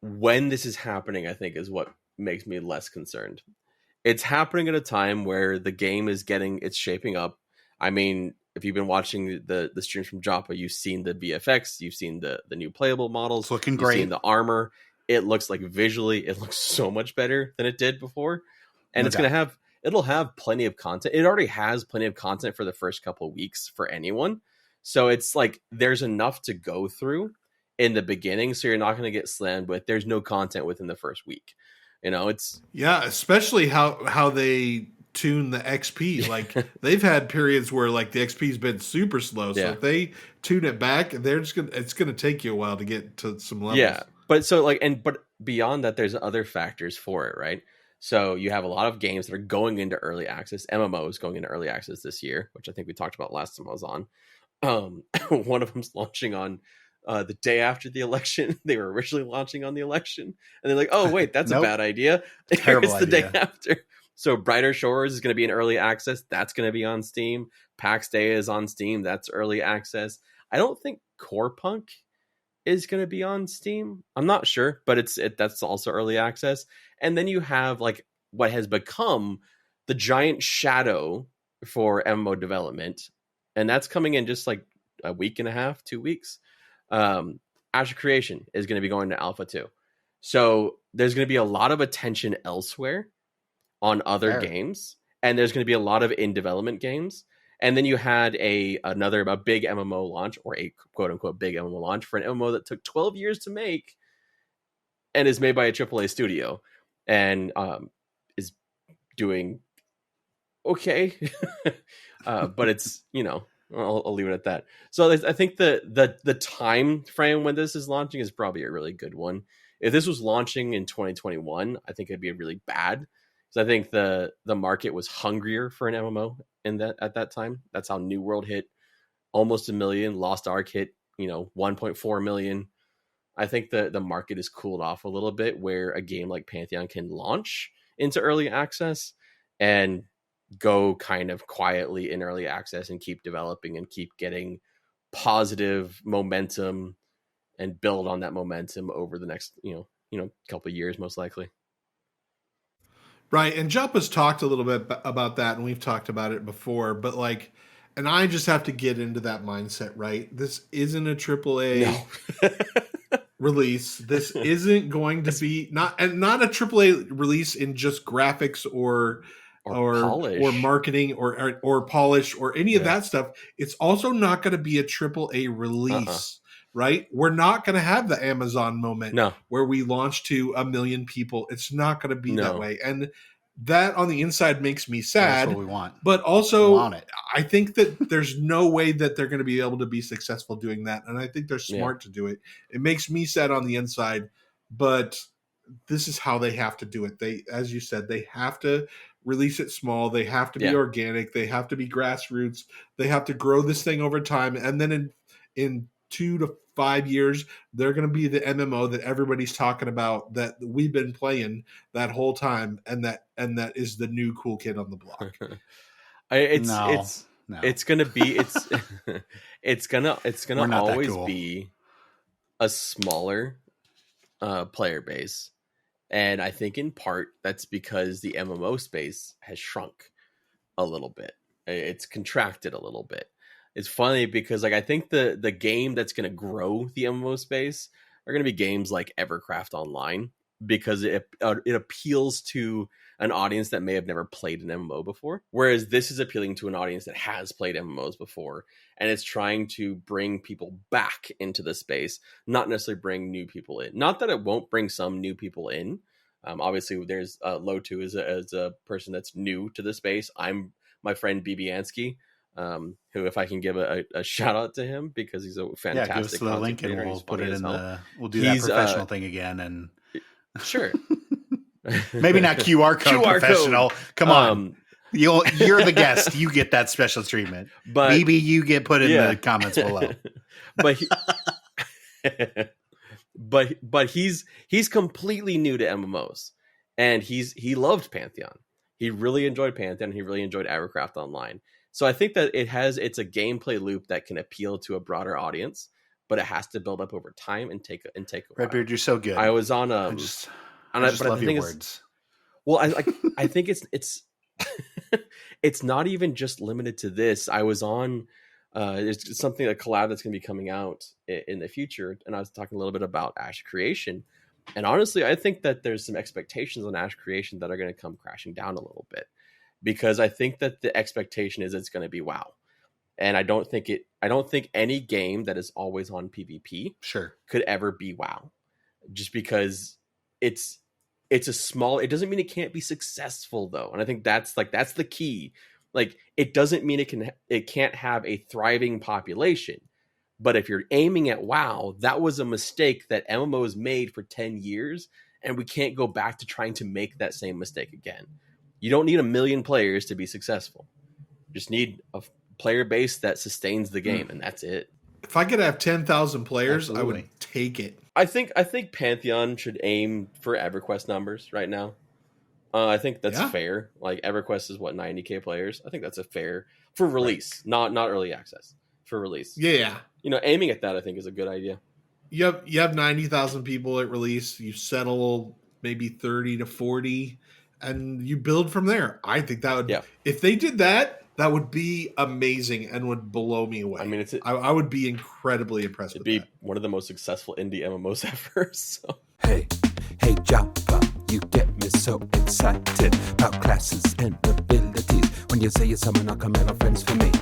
when this is happening, I think, is what makes me less concerned. It's happening at a time where the game is it's shaping up. I mean, if you've been watching the streams from Joppa, you've seen the VFX, you've seen the new playable models, it's looking great. You've seen the armor. It looks like visually, it looks so much better than it did before, and it'll have plenty of content. It already has plenty of content for the first couple of weeks for anyone, so it's like there's enough to go through in the beginning, so you're not going to get slammed with there's no content within the first week. You know, especially how they tune the XP. Like they've had periods where like the XP's been super slow. So if they tune it back, it's gonna take you a while to get to some levels. Yeah. But but beyond that, there's other factors for it, right? So you have a lot of games that are going into early access. MMOs going into early access this year, which I think we talked about last time I was on. One of them's launching on the day after the election. They were originally launching on the election, and they're like, "Oh wait, that's a bad idea." Terrible It's the idea. day after. So Brighter Shores is going to be in early access. That's going to be on Steam. PAX Day is on Steam. That's early access. I don't think Core Punk is going to be on Steam. I'm not sure, but that's also early access. And then you have like what has become the giant shadow for MMO development, and that's coming in just like a week and a half, 2 weeks. Asher Creation is going to be going to Alpha 2. So there's going to be a lot of attention elsewhere on other games, and there's going to be a lot of in development games. And then you had a big MMO launch, or a quote unquote big MMO launch for an MMO that took 12 years to make and is made by a AAA studio and is doing okay. But it's, I'll leave it at that. So I think the time frame when this is launching is probably a really good one. If this was launching in 2021, I think it'd be really bad. So I think the market was hungrier for an MMO at that time. That's how New World hit almost 1 million. Lost Ark hit 1.4 million. I think the market is cooled off a little bit, where a game like Pantheon can launch into early access and go kind of quietly in early access and keep developing and keep getting positive momentum and build on that momentum over the next couple of years, most likely. Right. And Joppa's talked a little bit about that, and we've talked about it before, but and I just have to get into that mindset, right? This isn't a AAA release. This isn't going to be not a AAA release in just graphics or polish. Or marketing or polish or any of that stuff. It's also not going to be a AAA release. Right? We're not going to have the Amazon moment where we launch to 1 million people. It's not going to be that way. And that on the inside makes me sad. That's what we want. But also, I think that there's no way that they're going to be able to be successful doing that. And I think they're smart to do it. It makes me sad on the inside, but this is how they have to do it. They, as you said, they have to release it small. They have to be organic. They have to be grassroots. They have to grow this thing over time. And then in 2 to 5 years, they're going to be the MMO that everybody's talking about, that we've been playing that whole time, and that is the new cool kid on the block. It's gonna be it's gonna always be a smaller player base, and I think in part that's because the MMO space has shrunk a little bit. It's contracted a little bit. It's funny because I think the game that's going to grow the MMO space are going to be games like Evercraft Online, because it appeals to an audience that may have never played an MMO before. Whereas this is appealing to an audience that has played MMOs before, and it's trying to bring people back into the space, not necessarily bring new people in. Not that it won't bring some new people in. Obviously, there's Lotu as a person that's new to the space. I'm my friend Bibianski. Who, if I can give a shout out to him, because he's a fantastic. Give us the link and we'll put it in we'll do He's, that professional thing again. And sure, maybe not QR code professional. Come on, you're the guest. You get that special treatment. But maybe you get put in the comments below. But he's completely new to MMOs, and he loved Pantheon. He really enjoyed Pantheon. He really enjoyed Evercraft Online. So I think that it's a gameplay loop that can appeal to a broader audience, but it has to build up over time and take a while. Redbeard, you're so good. I was on I just love your words. Well, I think it's it's not even just limited to this. I was on there's something, a collab that's going to be coming out in the future, and I was talking a little bit about Ash Creation. And honestly, I think that there's some expectations on Ash Creation that are going to come crashing down a little bit. Because I think that the expectation is it's going to be WoW, and I don't think any game that is always on PvP could ever be WoW, just because it's a small. It doesn't mean it can't be successful though, and I think that's the key. It doesn't mean it can't have a thriving population, but if you're aiming at WoW, that was a mistake that MMOs made for 10 years, and we can't go back to trying to make that same mistake again. You don't need 1 million players to be successful. You just need a player base that sustains the game, and that's it. If I could have 10,000 players, I would take it. I think Pantheon should aim for EverQuest numbers right now. I think that's fair. EverQuest is 90K players. I think that's a fair for release, not early access, for release. Yeah. Aiming at that, I think, is a good idea. You have 90,000 people at release. You settle maybe 30 to 40. And you build from there. I think that would, if they did that, that would be amazing and would blow me away. I mean, I would be incredibly impressed with that. It'd be one of the most successful indie MMOs ever. So. Hey, Joppa, you get me so excited about classes and abilities. When you say you're someone, I'll come and friends for me.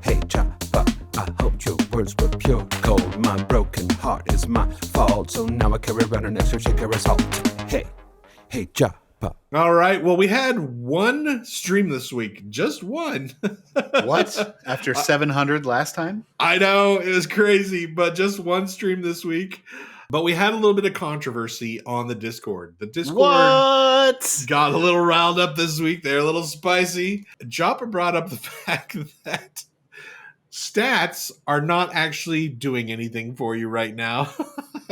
Hey, Joppa, I hope your words were pure gold. My broken heart is my fault, so now I carry around an extra shaker of salt. Hey, Joppa. Joppa. All right. Well, we had one stream this week, just one. What? After 700 last time? I know, it was crazy, but just one stream this week. But we had a little bit of controversy on the Discord. The Discord What? got a little riled up this week. They're a little spicy. Joppa brought up the fact that stats are not actually doing anything for you right now,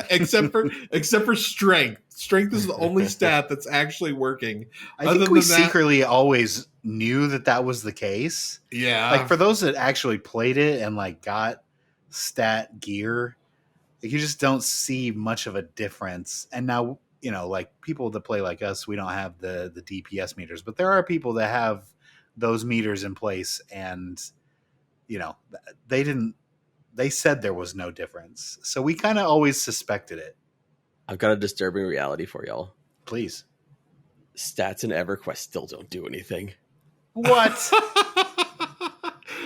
except for strength. Strength is the only stat that's actually working. I think we secretly always knew that was the case. Yeah. Like for those that actually played it and like got stat gear, like, you just don't see much of a difference. And now, like people that play like us, we don't have the DPS meters, but there are people that have those meters in place, and they said there was no difference. So we kind of always suspected it. I've got a disturbing reality for y'all. Please. Stats in EverQuest still don't do anything. What?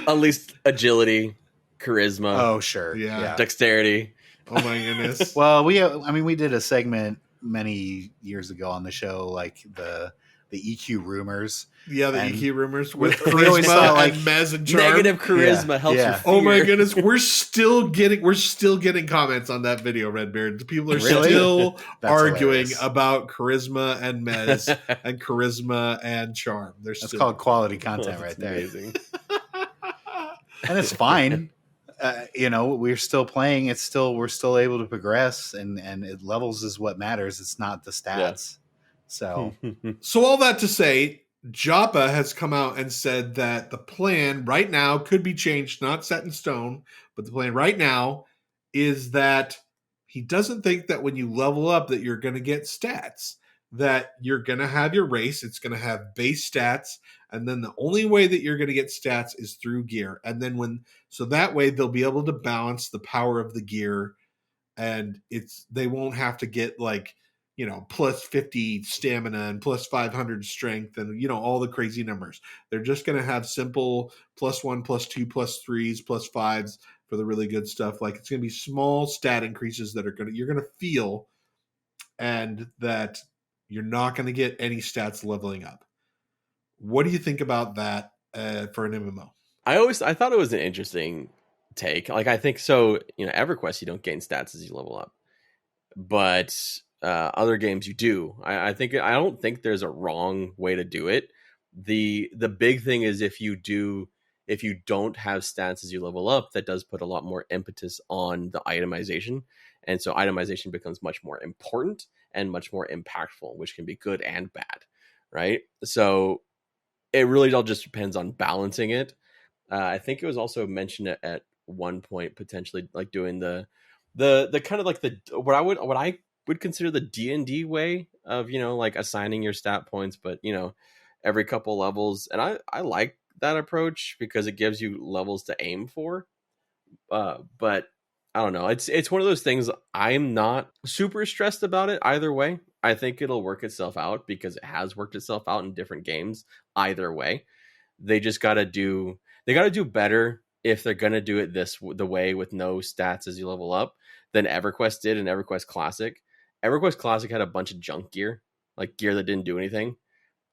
At least agility, charisma. Oh, sure. Yeah. Dexterity. Oh my goodness. Well, we did a segment many years ago on the show, like the EQ rumors. Yeah, the EQ rumors with we always thought, charisma like, and Mez and Charm. Negative charisma helps Yeah. with fear. Oh my goodness, we're still getting comments on that video, Redbeard. People are Really? still That's arguing hilarious. about charisma and Mez and charisma and Charm. That's called quality content right That's there. amazing. And it's fine. We're still playing. We're still able to progress, and it levels is what matters. It's not the stats. So So all that to say, Joppa has come out and said that the plan right now could be changed, not set in stone, but the plan right now is that he doesn't think that when you level up that you're going to get stats, that you're going to have your race. It's going to have base stats. And then the only way that you're going to get stats is through gear. And then so that way they'll be able to balance the power of the gear, and they won't have to get like, plus 50 stamina and plus 500 strength and, all the crazy numbers. They're just going to have simple +1, +2, +3s, +5s for the really good stuff. Like it's going to be small stat increases that you're going to feel, and that you're not going to get any stats leveling up. What do you think about that for an MMO? I thought it was an interesting take. Like, I think so, EverQuest, you don't gain stats as you level up, but other games you do. I don't think there's a wrong way to do it. The big thing is if you don't have stats as you level up, that does put a lot more impetus on the itemization. And so itemization becomes much more important and much more impactful, which can be good and bad, right? So it really all just depends on balancing it. I think it was also mentioned at one point, potentially like doing the kind of like what I would consider the D&D way of, like assigning your stat points, but every couple levels. And I like that approach because it gives you levels to aim for. But I don't know. It's one of those things. I'm not super stressed about it either way. I think it'll work itself out because it has worked itself out in different games either way. They just got to do better if they're going to do it the way with no stats as you level up than EverQuest did in EverQuest Classic. EverQuest Classic had a bunch of junk gear, like gear that didn't do anything.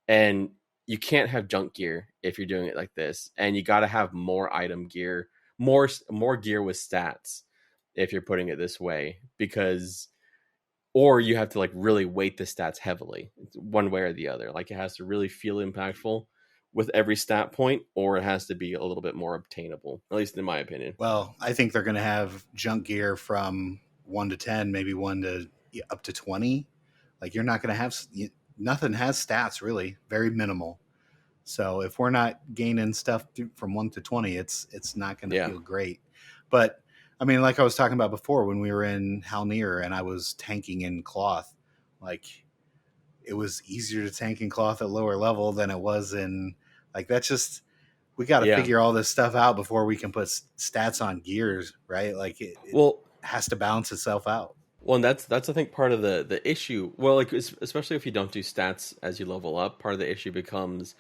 And you can't have junk gear if you're doing it like this. And you got to have more item gear, more gear with stats if you're putting it this way, or you have to like really weight the stats heavily. It's one way or the other. Like it has to really feel impactful with every stat point, or it has to be a little bit more obtainable, at least in my opinion. Well, I think they're going to have junk gear from 1 to 10, maybe 1 to up to 20. Like you're not going to have, nothing has stats really, very minimal. So if we're not gaining stuff from 1 to 20, it's not going to feel great. But I mean, like I was talking about before, when we were in Halnir and I was tanking in cloth, like it was easier to tank in cloth at lower level than it was in, like, that's just, we got to figure all this stuff out before we can put stats on gears, right? Like it has to balance itself out. Well, and that's I think part of the issue. Well, like especially if you don't do stats as you level up, part of the issue becomes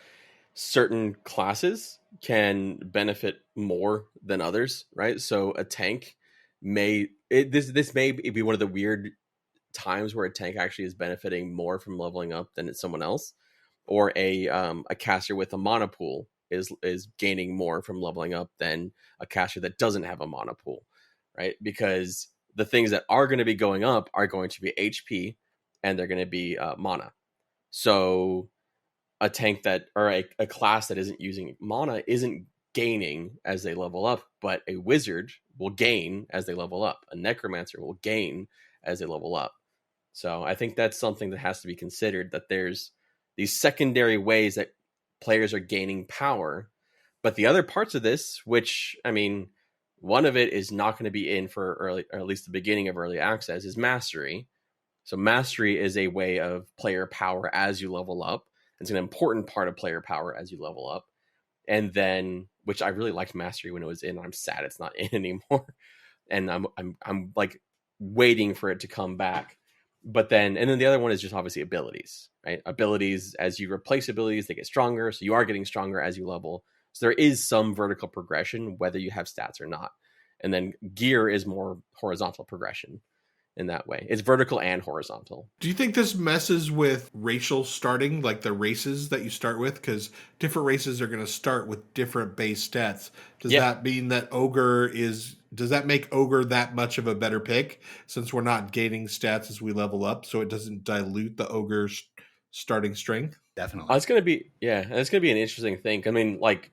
certain classes can benefit more than others, right? So a tank this may be one of the weird times where a tank actually is benefiting more from leveling up than it's someone else, or a caster with a mana pool is gaining more from leveling up than a caster that doesn't have a mana pool, right? Because the things that are going to be going up are going to be HP and they're going to be mana. So a tank that, or a class that isn't using mana isn't gaining as they level up, but a wizard will gain as they level up. A necromancer will gain as they level up. So I think that's something that has to be considered, that there's these secondary ways that players are gaining power. But the other parts of this, which, I mean, one of it is not going to be in for early, or at least the beginning of early access, is mastery. So mastery is a way of player power as you level up. It's an important part of player power as you level up. And then, which I really liked mastery when it was in. I'm sad it's not in anymore. And I'm like waiting for it to come back. But then, and then the other one is just obviously abilities, right? Abilities, as you replace abilities, they get stronger. So you are getting stronger as you level. So there is some vertical progression, whether you have stats or not. And then gear is more horizontal progression in that way. It's vertical and horizontal. Do you think this messes with racial starting, like the races that you start with? Because different races are going to start with different base stats. Does that mean that does that make Ogre that much of a better pick, since we're not gaining stats as we level up, so it doesn't dilute the Ogre's starting strength? Definitely. It's going to be, it's going to be an interesting thing. I mean, like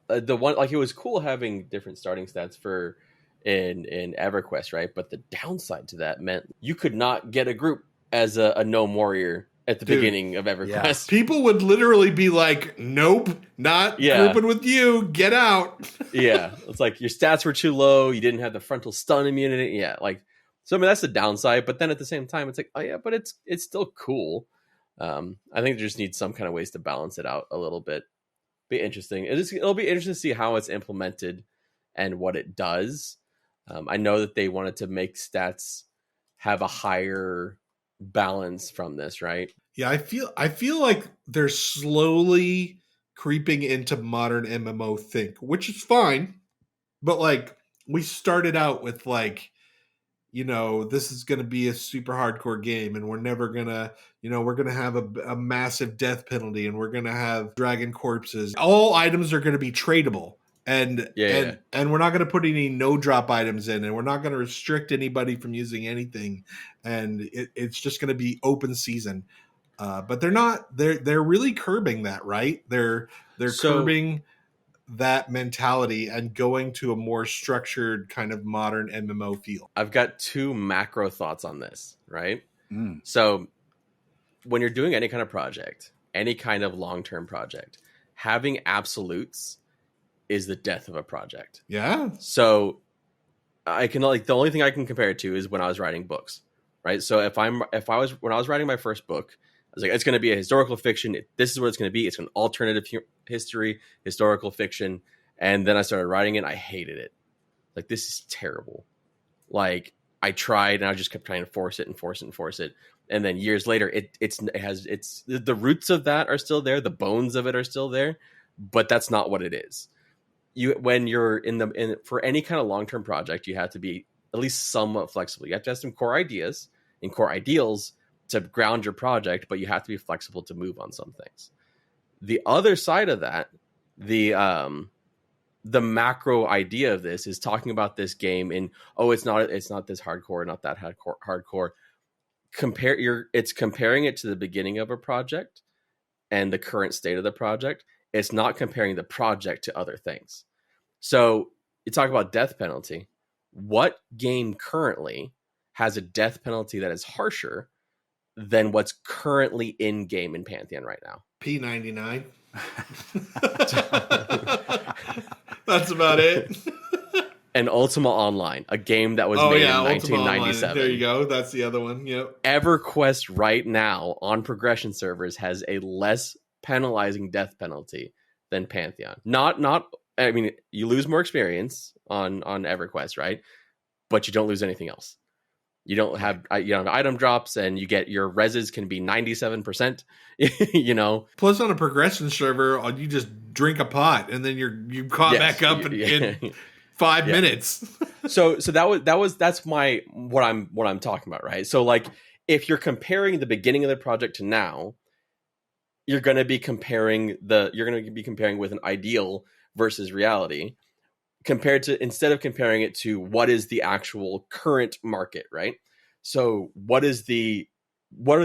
the one, like it was cool having different starting stats for in EverQuest, right? But the downside to that meant you could not get a group as a gnome warrior at the beginning of EverQuest. Yeah. People would literally be like, nope, not grouping with you, get out. Yeah, it's like your stats were too low, you didn't have the frontal stun immunity. Yeah, like, so I mean that's the downside, but then at the same time it's like, oh yeah, but it's still cool. I think there just needs some kind of ways to balance it out a little bit. Be interesting. It'll be interesting to see how it's implemented and what it does. I know that they wanted to make stats have a higher balance from this, right? Yeah, I feel like they're slowly creeping into modern MMO think, which is fine. But like, we started out with like, this is going to be a super hardcore game, and we're never going to, we're going to have a massive death penalty, and we're going to have dragon corpses. All items are going to be tradable. And we're not going to put any no drop items in, and we're not going to restrict anybody from using anything. And it's just going to be open season. But they're not, they're really curbing that, right? They're curbing that mentality and going to a more structured kind of modern MMO feel. I've got two macro thoughts on this, right? So when you're doing any kind of project, any kind of long-term project, having absolutes is the death of a project. Yeah. So I can, like, the only thing I can compare it to is when I was writing books, right? So when I was writing my first book, I was like, it's going to be a historical fiction. This is what it's going to be. It's an alternative history, historical fiction. And then I started writing it. I hated it. Like, this is terrible. Like, I tried and I just kept trying to force it. And then years later, the roots of that are still there. The bones of it are still there, but that's not what it is. When you're for any kind of long-term project, you have to be at least somewhat flexible. You have to have some core ideas and core ideals to ground your project, but you have to be flexible to move on some things. The other side of that, the macro idea of this is talking about this game in, it's not this hardcore, not that hardcore. It's comparing it to the beginning of a project and the current state of the project. It's not comparing the project to other things. So you talk about death penalty. What game currently has a death penalty that is harsher than what's currently in game in Pantheon right now? P99. That's about it. And Ultima Online, a game that was made in 1997. There you go. That's the other one. Yep. EverQuest right now on progression servers has a less penalizing death penalty than Pantheon. I mean, you lose more experience on EverQuest, right? But you don't lose anything else. You don't have item drops, and you get your reses can be 97%. Plus, on a progression server, you just drink a pot, and then you caught back up. 5 minutes. So that's what I'm talking about, right? So like if you're comparing the beginning of the project to now, you're going to be comparing with an ideal versus reality, instead of comparing it to what is the actual current market, right? So what are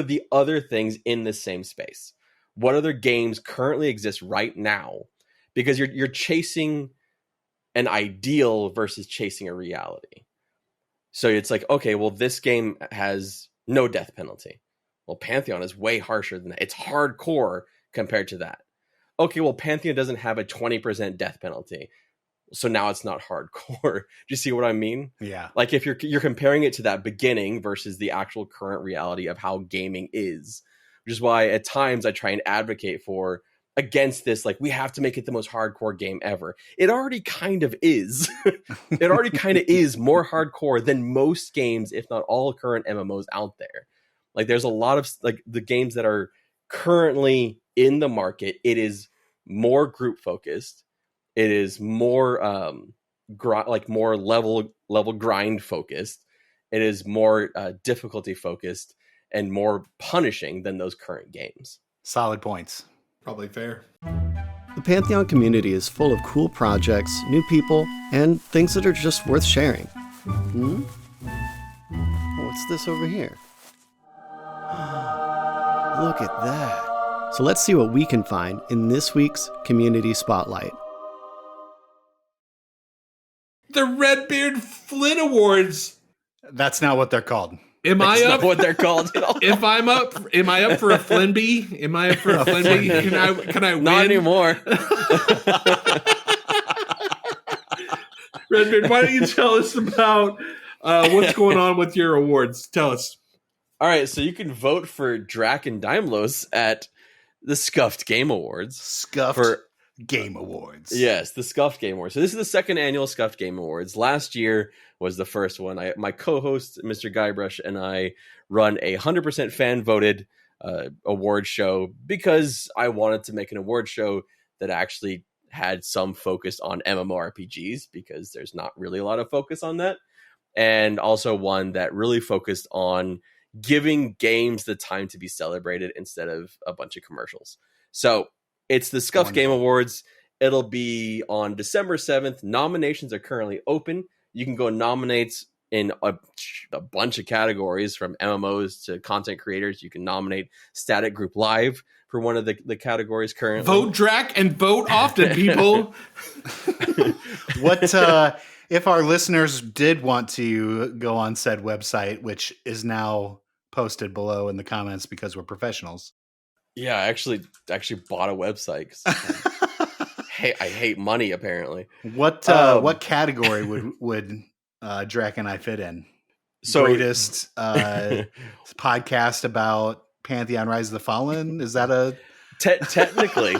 the other things in the same space? What other games currently exist right now? Because you're chasing an ideal versus chasing a reality. So it's like, okay, well, this game has no death penalty. Well, Pantheon is way harsher than that. It's hardcore compared to that. Okay, well, Pantheon doesn't have a 20% death penalty. So now it's not hardcore. Do you see what I mean? Yeah. Like if you're comparing it to that beginning versus the actual current reality of how gaming is, which is why at times I try and advocate against this, like we have to make it the most hardcore game ever. It already kind of is. It already kind of is more hardcore than most games, if not all current MMOs out there. Like there's a lot of like the games that are currently in the market. It is more group focused. It is more more level grind focused. It is more difficulty focused and more punishing than those current games. Solid points. Probably fair. The Pantheon community is full of cool projects, new people, and things that are just worth sharing. What's this over here? Look at that. So let's see what we can find in this week's Community Spotlight. The RedBeardFlynn Awards. That's not what they're called. Am I up? Not what they're called at all. If I'm up, am I up for a Flynn Bee? Am I up for a Flynn Bee? Can I win? Not anymore. RedBeard, why don't you tell us about what's going on with your awards? Tell us. All right, so you can vote for Draq and Dymlos at the Scuffed Game Awards. Scuffed Game Awards. Yes, the Scuffed Game Awards. So this is the second annual Scuffed Game Awards. Last year was the first one. My co-host, Mr. Guybrush, and I run a 100% fan-voted award show because I wanted to make an award show that actually had some focus on MMORPGs because there's not really a lot of focus on that. And also one that really focused on giving games the time to be celebrated instead of a bunch of commercials. So it's the Scuffed Game Awards. It'll be on December 7th. Nominations are currently open. You can go nominate in a bunch of categories from MMOs to content creators. You can nominate Static Group Live for one of the categories currently. Vote Draq and vote often, people. What if our listeners did want to go on said website, which is now posted below in the comments because we're professionals? Yeah, I actually bought a website. I hate money, apparently. What category would Draq and I fit in? So, greatest podcast about Pantheon Rise of the Fallen? Is that a technically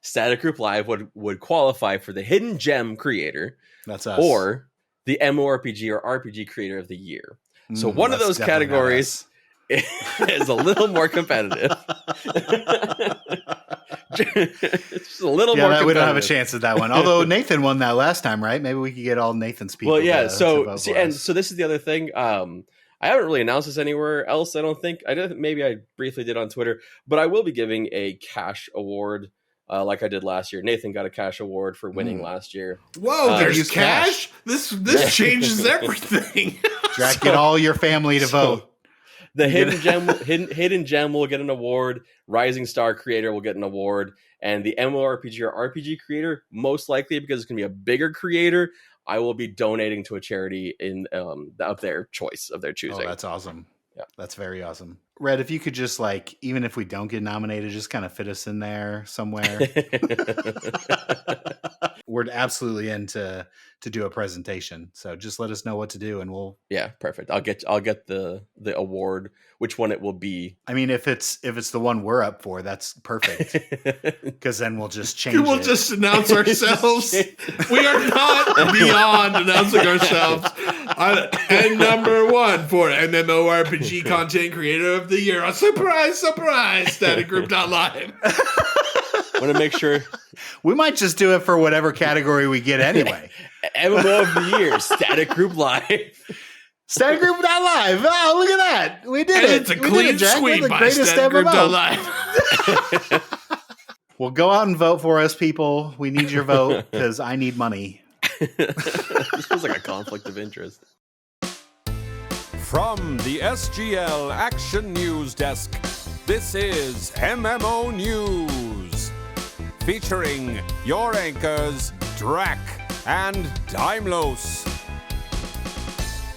Static Group Live would qualify for the Hidden Gem Creator. That's us. Or the MMORPG or RPG Creator of the Year. So one of those categories is a little more competitive. It's a little more competitive. We don't have a chance at that one. Although Nathan won that last time, right? Maybe we could get all Nathan's people. Well, yeah. to So vote see, for and us. so this is the other thing. I haven't really announced this anywhere else. I don't think. Maybe I briefly did on Twitter, but I will be giving a cash award. Like I did last year. Nathan got a cash award for winning last year. Whoa, there's use cash? This changes everything. Draq, get all your family to vote. The Hidden Gem will get an award. Rising Star Creator will get an award. And the MMORPG or RPG Creator, most likely because it's going to be a bigger creator, I will be donating to a charity in of their choice, of their choosing. Oh, that's awesome. Yeah. That's very awesome. Red, if you could just even if we don't get nominated, just kind of fit us in there somewhere. We're absolutely in to do a presentation. So just let us know what to do and we'll. Yeah, perfect. I'll get the award, which one it will be. I mean, if it's the one we're up for, that's perfect. Because then we'll just change We'll it. just announce ourselves. We are not beyond announcing ourselves. And number one for MMORPG Content Creator of the Year. A surprise, Static Group.live. Want to make sure. We might just do it for whatever category we get anyway. MMO of the year, Static Group Live. Static Group Live. Oh, look at that. We did And it. it's a We clean did it, Jack. We're sweep the by greatest Static Group MMO. Live. Well, go out and vote for us, people. We need your vote because I need money. This feels like a conflict of interest. From the SGL Action News Desk, this is MMO News, featuring your anchors, Draq and Dymlos.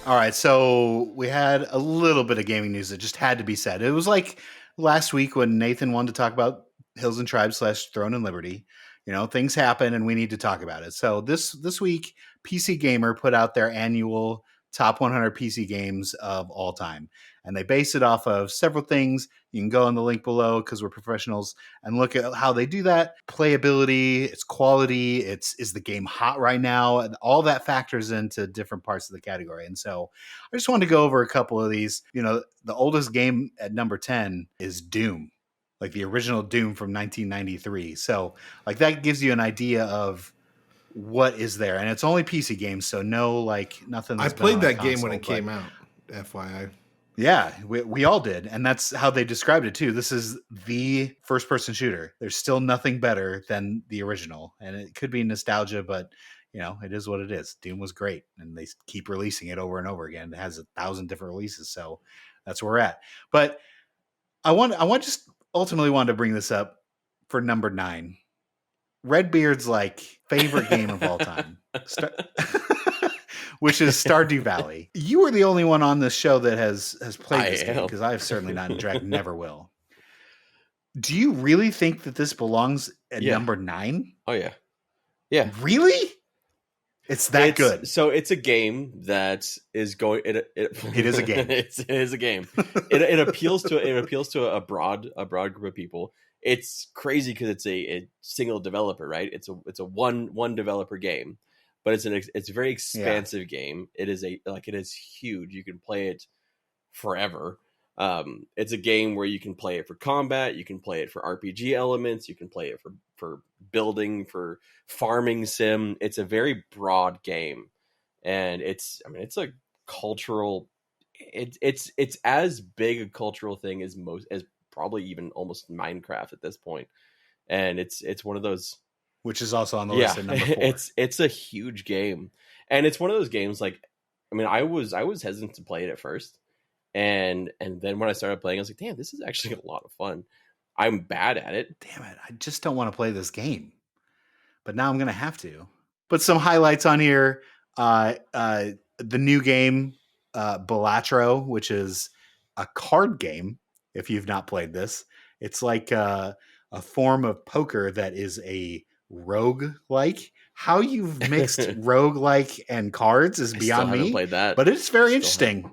All right, so we had a little bit of gaming news that just had to be said. It was like last week when Nathan wanted to talk about Hills and Tribes / Throne and Liberty. You know, things happen and we need to talk about it. So this week, PC Gamer put out their annual top 100 PC games of all time. And they base it off of several things. You can go in the link below because we're professionals and look at how they do that. Playability, its quality, is the game hot right now? And all that factors into different parts of the category. And so I just wanted to go over a couple of these. You know, the oldest game at number 10 is Doom, like the original Doom from 1993. So like that gives you an idea of what is there. And it's only PC games, so no, like nothing. I played that game when it came out, FYI. Yeah, we all did. And that's how they described it too. This is the first person shooter. There's still nothing better than the original. And it could be nostalgia, but you know, it is what it is. Doom was great and they keep releasing it over and over again. It has 1,000 different releases. So that's where we're at. But I just ultimately wanted to bring this up for number 9. Redbeard's like favorite game of all time. Which is Stardew Valley. You were the only one on this show that has played this game because I've certainly not, and Draq never will. Do you really think that this belongs at number 9? Oh yeah, yeah. Really? It's good. So it's a game that is going. It is a game. It is a game. It appeals to a broad group of people. It's crazy because it's a single developer, right? It's a one developer game. But it's a very expansive game. It is huge. You can play it forever. It's a game where you can play it for combat, you can play it for RPG elements, you can play it for building, for farming sim. It's a very broad game, and it's a cultural. It's as big a cultural thing as probably even almost Minecraft at this point, and it's one of those. Which is also on the list at number 4. It's a huge game. And it's one of those games like, I mean, I was hesitant to play it at first. And then when I started playing, I was like, damn, this is actually a lot of fun. I'm bad at it. Damn it. I just don't want to play this game. But now I'm going to have to. But some highlights on here. The new game, Balatro, which is a card game, if you've not played this. It's like a form of poker that is a rogue-like. How you've mixed rogue-like and cards is beyond me. Played that, but it's very interesting.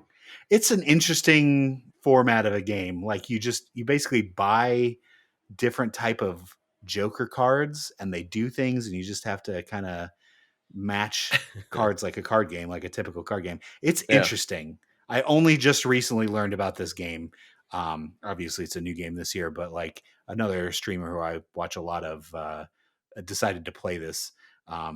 It's an interesting format of a game. Like you basically buy different type of Joker cards and they do things and you just have to kind of match cards like a card game, like a typical card game. It's interesting. I only just recently learned about this game. Obviously it's a new game this year, but like another streamer who I watch a lot of decided to play this.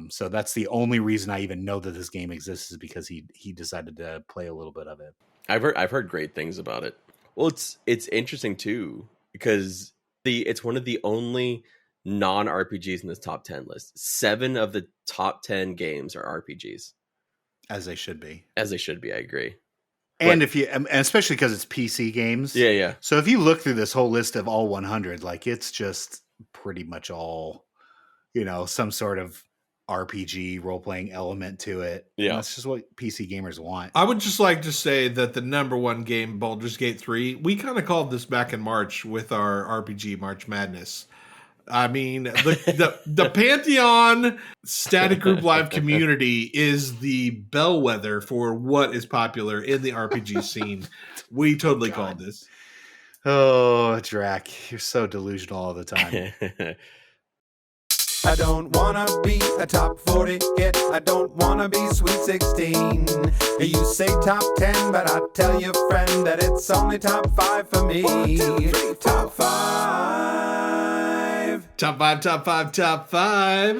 So that's the only reason I even know that this game exists is because he decided to play a little bit of it. I've heard great things about it. Well, it's interesting too because it's one of the only non-RPGs in this top 10 list. 7 of the top 10 games are RPGs, as they should be. I agree. And and especially because it's PC games. Yeah. So if you look through this whole list of all 100, like it's just pretty much all, some sort of RPG role-playing element to it. Yeah. And that's just what PC gamers want. I would just like to say that the number 1 game, Baldur's Gate 3, we kind of called this back in March with our RPG March Madness. I mean, the Pantheon Static Group Live community is the bellwether for what is popular in the RPG scene. We totally called this. Oh, Draq, you're so delusional all the time. I don't wanna be a top 40 hit. I don't wanna be sweet 16. You say top 10, but I tell your friend that it's only top 5 for me. 1, 2, 3, top 5. Top five, top five, top five.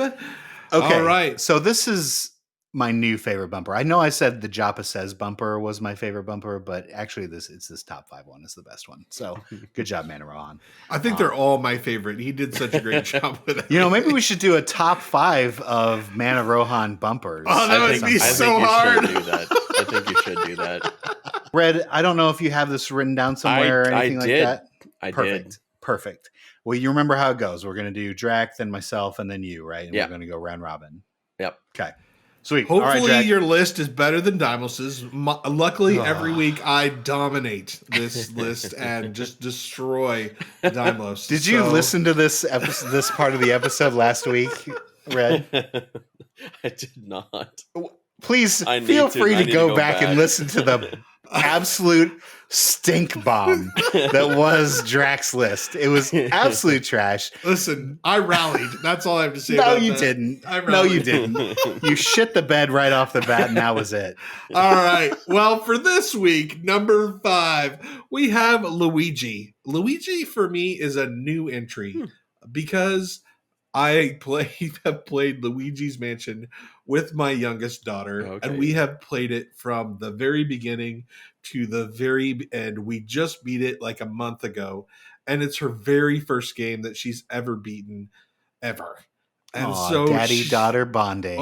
Okay. All right. So this is my new favorite bumper. I know I said the Joppa Says bumper was my favorite bumper, but actually it's this top 5 one is the best one. So good job, man, Rohan. I think they're all my favorite. He did such a great job with it. Maybe we should do a top 5 of Mana Rohan bumpers. Oh, that would be so hard. I think you should do that. Red, I don't know if you have this written down somewhere or anything like that. I Perfect. did. Perfect. Well, you remember how it goes. We're going to do Draq, then myself, and then you, right? And Yeah. we're going to go round robin. Yep. Okay. Sweet. Hopefully All right, your list is better than Dymlos's. Luckily, every week I dominate this list and just destroy Dymlos. Did you listen to this part of the episode last week, Red? I did not. Please feel free to go back and listen to the absolute stink bomb that was Draq's list. It was absolute trash. Listen, I rallied. That's all I have to say. No, about you that. didn't. I No, you rallied. didn't. You shit the bed right off the bat, and that was it. All right. Well, for this week, number 5, we have Luigi. Luigi for me is a new entry because I have played Luigi's Mansion with my youngest daughter, and we have played it from the very beginning to the very end. We just beat it like a month ago, and it's her very first game that she's ever beaten, ever. And so daddy-daughter bonding.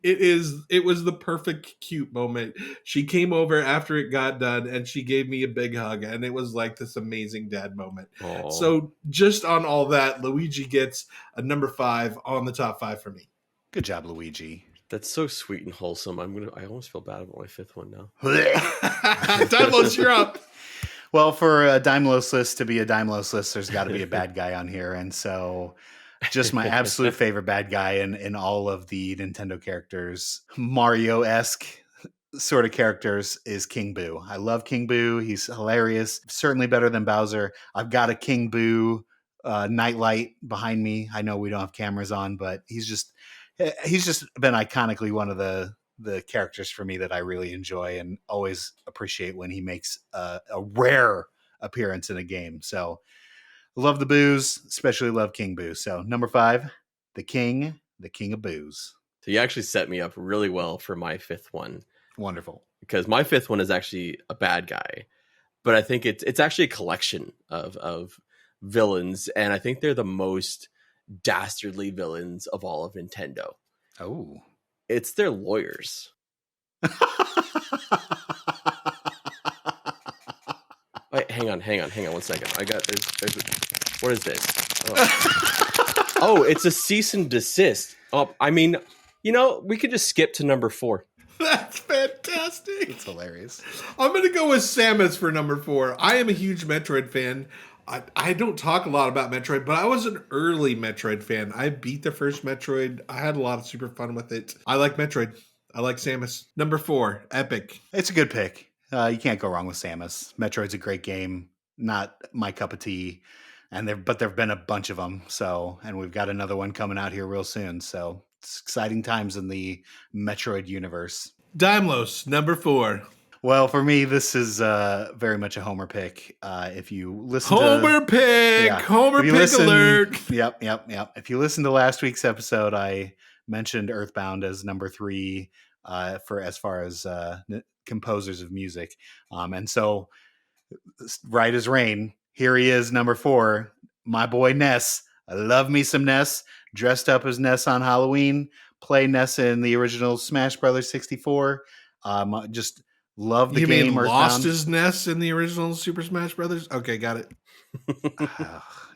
It was the perfect cute moment. She came over after it got done and she gave me a big hug, and it was like this amazing dad moment. Aww. So just on all that, Luigi gets a number 5 on the top 5 for me. Good job, Luigi. That's so sweet and wholesome. I almost feel bad about my 5th one now. Dymlos, you're up. Well, for a Dymlos list to be a Dymlos list, there's got to be a bad guy on here, and so just my absolute favorite bad guy in all of the Nintendo characters, Mario-esque sort of characters, is King Boo. I love King Boo. He's hilarious. Certainly better than Bowser. I've got a King Boo nightlight behind me. I know we don't have cameras on, but he's just been iconically one of the characters for me that I really enjoy and always appreciate when he makes a rare appearance in a game. So love the Boos, especially love King Boo. So number 5, the king of Boos. So you actually set me up really well for my 5th one. Wonderful. Because my 5th one is actually a bad guy, but I think it's actually a collection of villains, and I think they're the most dastardly villains of all of Nintendo. Oh. It's their lawyers. Wait, hang on 1 second. There's what is this? Oh, it's a cease and desist. Oh, I mean, we could just skip to number 4. That's fantastic. It's hilarious. I'm going to go with Samus for number 4. I am a huge Metroid fan. I don't talk a lot about Metroid, but I was an early Metroid fan. I beat the first Metroid. I had a lot of super fun with it. I like Metroid. I like Samus. Number 4, Epic. It's a good pick. You can't go wrong with Samus. Metroid's a great game. Not my cup of tea. But there've been a bunch of them. So, and we've got another one coming out here real soon. So it's exciting times in the Metroid universe. Dymlos, number 4. Well, for me, this is very much a Homer pick. If you listen Homer pick alert. Yep. If you listen to last week's episode, I mentioned Earthbound as number 3 for as far as composers of music. And so right as rain, here he is, number 4, my boy Ness. I love me some Ness. Dressed up as Ness on Halloween. Play Ness in the original Smash Brothers 64. Just love the you game. You mean Earthbound. lost his Ness in the original Super Smash Brothers? Okay, got it.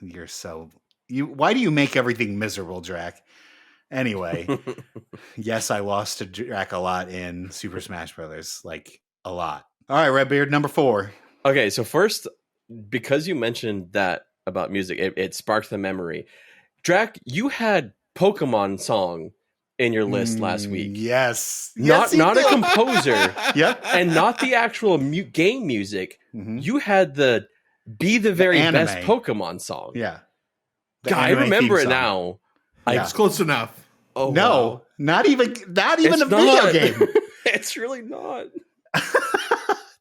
You're so... Why do you make everything miserable, Draq? Anyway, yes, I lost to Draq a lot in Super Smash Brothers. Like, a lot. All right, Redbeard, number 4. Okay, so first, because you mentioned that about music, it sparked the memory. Draq, you had Pokemon song in your list last week. Yes. Not a composer. Yep. And not the actual game music. Mm-hmm. You had the Be the Very anime. Best Pokemon song. Yeah. God, I remember it now. Yeah. It's close enough. Oh, no, wow. not even It's a video game. It's really not.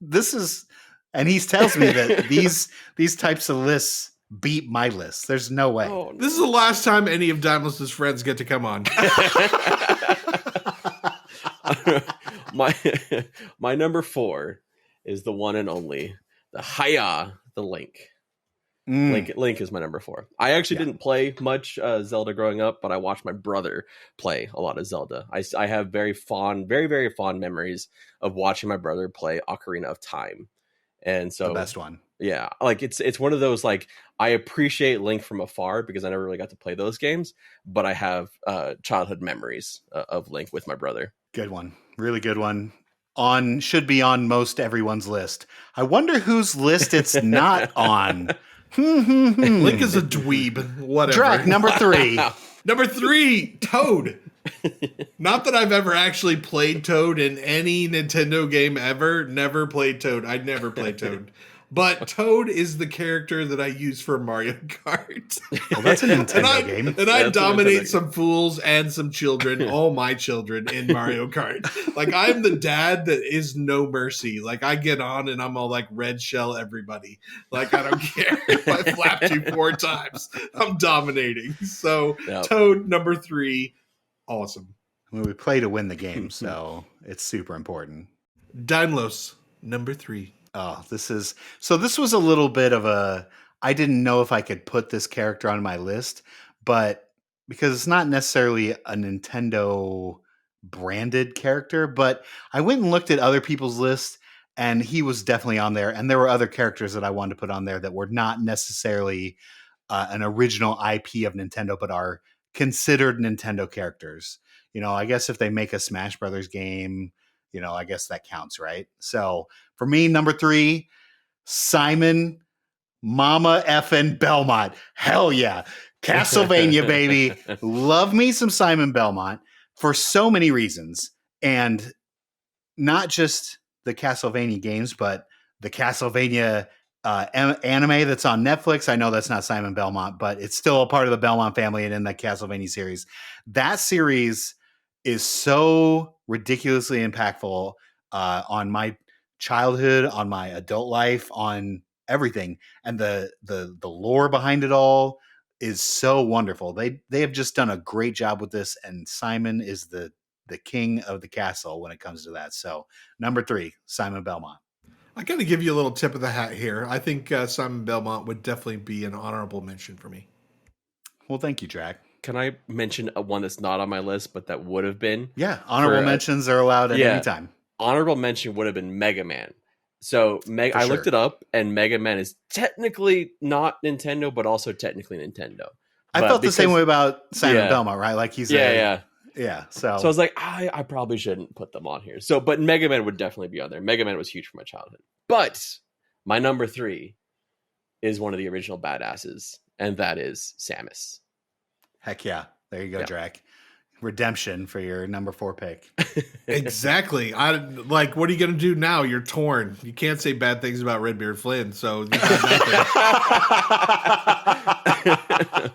This is, and he tells me that these types of lists beat my list. There's no way. Oh, This is the last time any of Dymlos' friends get to come on. my number 4 is the one and only the Link. Link is my number 4. I actually didn't play much Zelda growing up, but I watched my brother play a lot of Zelda. I have very very fond memories of watching my brother play Ocarina of Time, and so the best one. Yeah, like it's one of those, like, I appreciate Link from afar because I never really got to play those games, but I have childhood memories of Link with my brother. Good one, really good one. Should be on most everyone's list. I wonder whose list it's not on. Link is a dweeb. Whatever. Draq, number 3. Number 3, Toad. Not that I've ever actually played Toad in any Nintendo game ever. Never played Toad. I never played Toad. But Toad is the character that I use for Mario Kart. Well, that's a Nintendo game. And I dominate some fools and some children, all my children, in Mario Kart. Like, I'm the dad that is no mercy. Like, I get on and I'm all like, red shell everybody. Like, I don't care if I flapped you 4 times. I'm dominating. So, Yep. Toad, number 3, awesome. I mean, we play to win the game, so it's super important. Dymlos, number 3. Oh, this was a little bit of I didn't know if I could put this character on my list, but because it's not necessarily a Nintendo branded character, but I went and looked at other people's lists and he was definitely on there. And there were other characters that I wanted to put on there that were not necessarily an original IP of Nintendo, but are considered Nintendo characters. You know, I guess if they make a Smash Brothers game, you know, I guess that counts, right? So for me, number 3, Simon Mama effing Belmont. Hell yeah. Castlevania, baby. Love me some Simon Belmont for so many reasons. And not just the Castlevania games, but the Castlevania anime that's on Netflix. I know that's not Simon Belmont, but it's still a part of the Belmont family and in the Castlevania series. That series is so ridiculously impactful on my childhood, on my adult life, on everything. And the lore behind it all is so wonderful. They have just done a great job with this, and Simon is the king of the castle when it comes to that. So number 3, Simon Belmont. I got to give you a little tip of the hat here. I think Simon Belmont would definitely be an honorable mention for me. Well, thank you, Draq. Can I mention one that's not on my list, but that would have been? Yeah, honorable mentions are allowed at any time. Honorable mention would have been Mega Man. So I looked it up, and Mega Man is technically not Nintendo, but also technically Nintendo. I felt the same way about Simon Belmont, right? Like he's yeah. So I was like, I probably shouldn't put them on here. So, but Mega Man would definitely be on there. Mega Man was huge for my childhood. But my number 3 is one of the original badasses, and that is Samus. Heck yeah. There you go, Draq. Redemption for your number 4 pick. Exactly. What are you going to do now? You're torn. You can't say bad things about RedBeardFlynn, so you got nothing.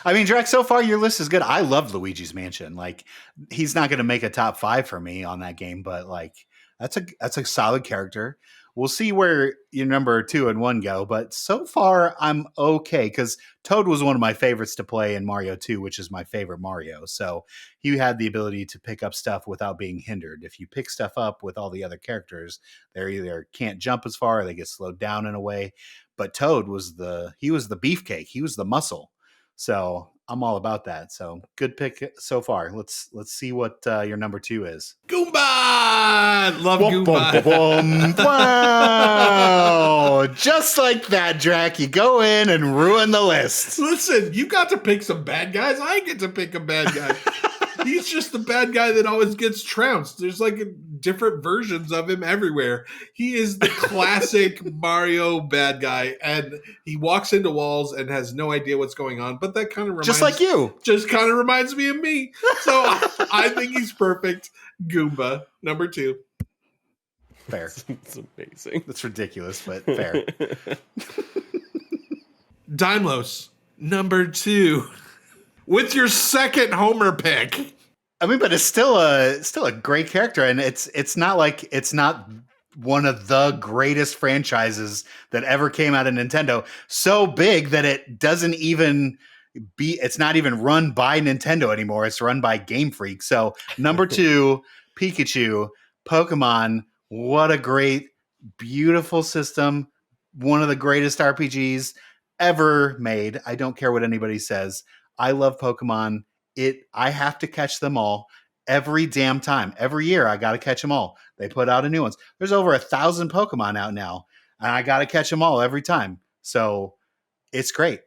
I mean, Draq, so far your list is good. I love Luigi's Mansion. Like, he's not going to make a top 5 for me on that game, but like that's a solid character. We'll see where your number 2 and 1 go, but so far I'm okay because Toad was one of my favorites to play in Mario 2, which is my favorite Mario. So he had the ability to pick up stuff without being hindered. If you pick stuff up with all the other characters, they either can't jump as far or they get slowed down in a way. But Toad was the beefcake. He was the muscle. So I'm all about that. So good pick so far. Let's see what your number 2 is. Goomba! Love Goomba. Wow! Just like that, Draq. You go in and ruin the list. Listen, you got to pick some bad guys. I get to pick a bad guy. He's just the bad guy that always gets trounced. There's like different versions of him everywhere. He is the classic Mario bad guy, and he walks into walls and has no idea what's going on. But that kind of just like you, just kind of reminds me of me. So I think he's perfect. Goomba, number 2. Fair. It's amazing. That's ridiculous, but fair. Dymlos, number 2. With your second Homer pick. I mean, but it's still a great character, and it's not like it's not one of the greatest franchises that ever came out of Nintendo. So big that it doesn't even it's not even run by Nintendo anymore. It's run by Game Freak. So number 2, Pikachu, Pokemon. What a great, beautiful system. One of the greatest RPGs ever made. I don't care what anybody says. I love Pokemon. I have to catch them all every damn time. Every year I got to catch them all. They put out a new ones. There's over 1,000 Pokemon out now, and I got to catch them all every time. So it's great.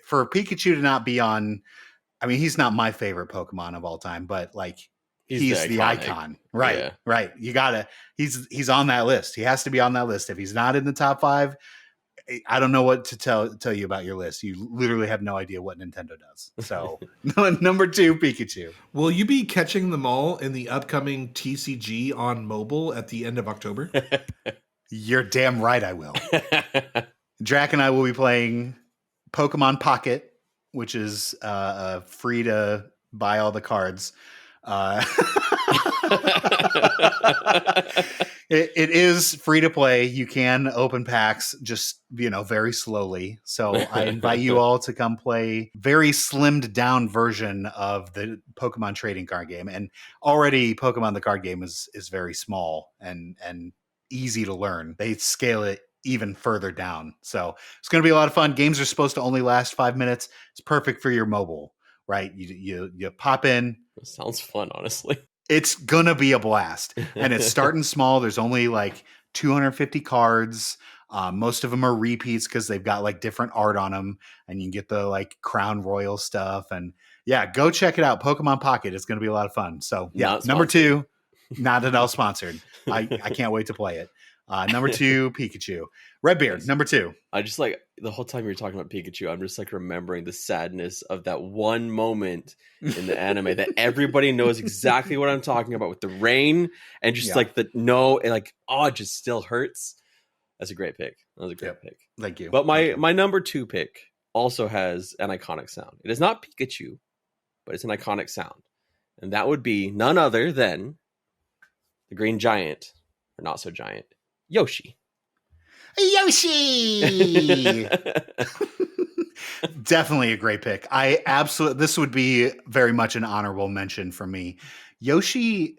For Pikachu to not be on, I mean, he's not my favorite Pokemon of all time, but like he's the icon. Right. Yeah. Right. You gotta, he's on that list. He has to be on that list. If he's not in the top 5, I don't know what to tell you about your list. You literally have no idea what Nintendo does. So number 2, Pikachu. Will you be catching them all in the upcoming TCG on mobile at the end of October? You're damn right I will. Draq and I will be playing Pokemon Pocket, which is free to buy all the cards. It is free to play. You can open packs just, very slowly. So I invite you all to come play very slimmed down version of the Pokemon trading card game. And already Pokemon the card game is very small and easy to learn. They scale it even further down. So it's going to be a lot of fun. Games are supposed to only last 5 minutes. It's perfect for your mobile, right? You pop in. It sounds fun, honestly. It's going to be a blast. And it's starting small. There's only like 250 cards. Most of them are repeats because they've got like different art on them, and you can get the like Crown Royal stuff. And yeah, go check it out. Pokemon Pocket. It's going to be a lot of fun. So yeah, number 2, not at all sponsored. I can't wait to play it. Number 2, Pikachu. Redbeard, number 2. I just like the whole time you're talking about Pikachu, I'm just like remembering the sadness of that one moment in the anime that everybody knows exactly what I'm talking about with the rain and just like it just still hurts. That's a great pick. That was a great pick. Thank you. But my number 2 pick also has an iconic sound. It is not Pikachu, but it's an iconic sound. And that would be none other than the Green Giant, or not so giant, Yoshi. Definitely a great pick. This would be very much an honorable mention for me. Yoshi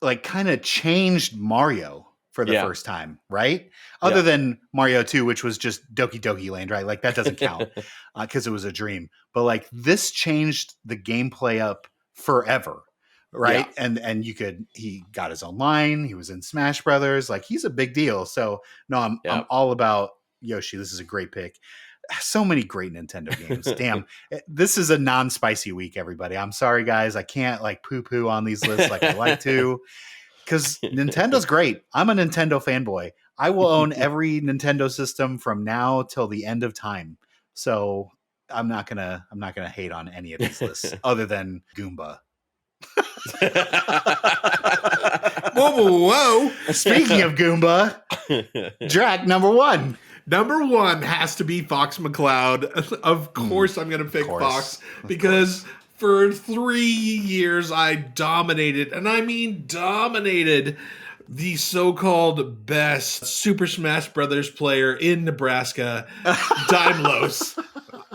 like kind of changed Mario for the first time, right? Other than Mario 2, which was just Doki Doki Land, right? Like that doesn't count because it was a dream. But like this changed the gameplay up forever. Right. Yeah. And he got his own line. He was in Smash Brothers. Like he's a big deal. So no, I'm all about Yoshi. This is a great pick. So many great Nintendo games. Damn. This is a non-spicy week, everybody. I'm sorry, guys. I can't like poo-poo on these lists like I like to, because Nintendo's great. I'm a Nintendo fanboy. I will own every Nintendo system from now till the end of time. So I'm not gonna hate on any of these lists other than Goomba. Whoa. Speaking of Goomba, Draq, number 1. Number 1 has to be Fox McCloud. Of course I'm going to pick Fox because for 3 years I dominated, and I mean dominated, the so-called best Super Smash Brothers player in Nebraska, Dymlos.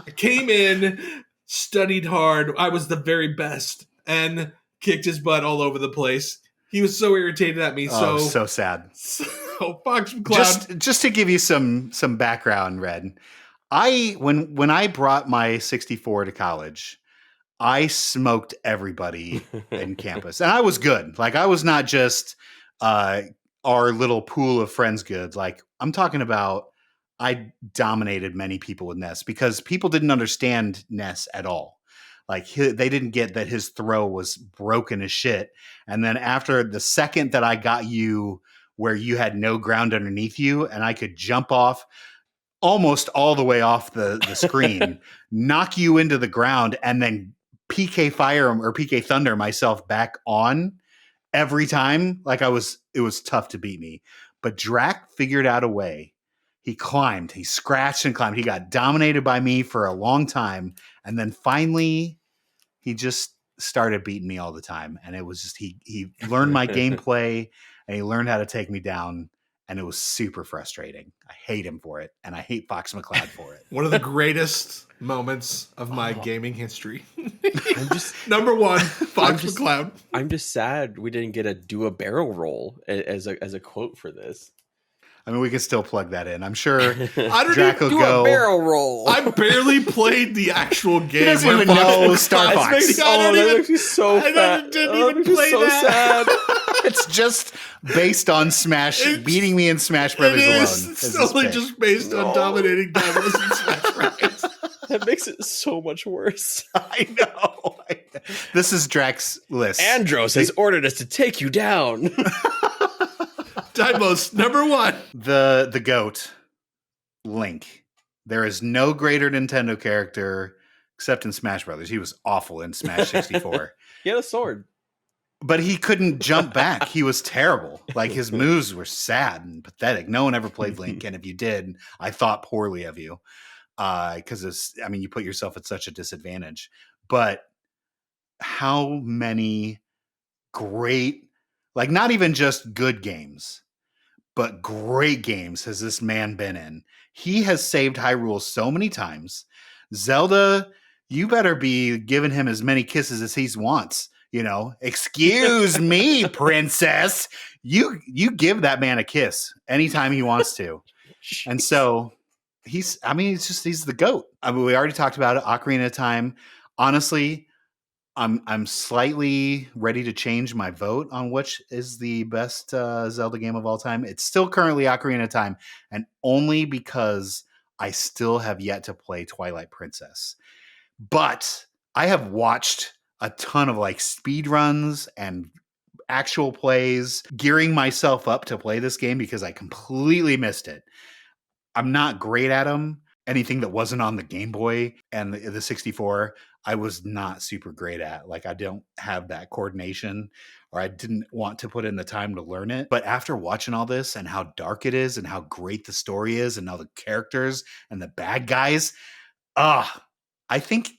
I came in, studied hard. I was the very best and kicked his butt all over the place. He was so irritated at me. So sad. So Fox McCloud. Just to give you some background, Red. When I brought my 64 to college, I smoked everybody in campus, and I was good. Like I was not just our little pool of friends good. Like I'm talking about, I dominated many people with Ness because people didn't understand Ness at all. Like they didn't get that his throw was broken as shit. And then after the second that I got you where you had no ground underneath you and I could jump off almost all the way off the screen, knock you into the ground, and then PK Fire or PK Thunder myself back on every time, like it was tough to beat me. But Draq figured out a way. He climbed, he scratched and climbed. He got dominated by me for a long time. And then finally, he just started beating me all the time. And it was just, he learned my gameplay. and he learned how to take me down, and it was super frustrating. I hate him for it, and I hate Fox McCloud for it. One of the greatest moments of my gaming history. I'm just Number one, Fox just- McCloud. I'm just sad we didn't get a do a barrel roll as a quote for this. I mean, we can still plug that in. I'm sure I don't Draq even will Do go. a barrel roll. I barely played the actual game. He doesn't where even Fox know McCloud- Star That Fox. makes, I oh, don't that even- makes me so I fat. didn't Oh, even that makes me play so that. sad. It's just based on Smash, It's- beating me in Smash Brothers It alone. is. is It's his only pick. just based on No. dominating Dymlos and Smash Brothers. That makes it so much worse. I know. This is Draq's list. Andros has ordered us to take you down. Dymlos, number one. the GOAT, Link. There is no greater Nintendo character except in Smash Brothers. He was awful in Smash 64. He had a sword. But he couldn't jump back. He was terrible. Like, his moves were sad and pathetic. No one ever played Link, and if you did, I thought poorly of you. Because you put yourself at such a disadvantage. But how many great, like, not even just good games, but great games has this man been in? He has saved Hyrule so many times. Zelda, you better be giving him as many kisses as he wants. Excuse me, princess. You give that man a kiss anytime he wants to. And so he's the GOAT. We already talked about it, Ocarina of Time. Honestly, I'm slightly ready to change my vote on which is the best Zelda game of all time. It's still currently Ocarina of Time, and only because I still have yet to play Twilight Princess. But I have watched a ton of speed runs and actual plays, gearing myself up to play this game because I completely missed it. I'm not great at them. Anything that wasn't on the Game Boy and the 64, I was not super great at. I don't have that coordination, or I didn't want to put in the time to learn it. But after watching all this and how dark it is and how great the story is and all the characters and the bad guys, I think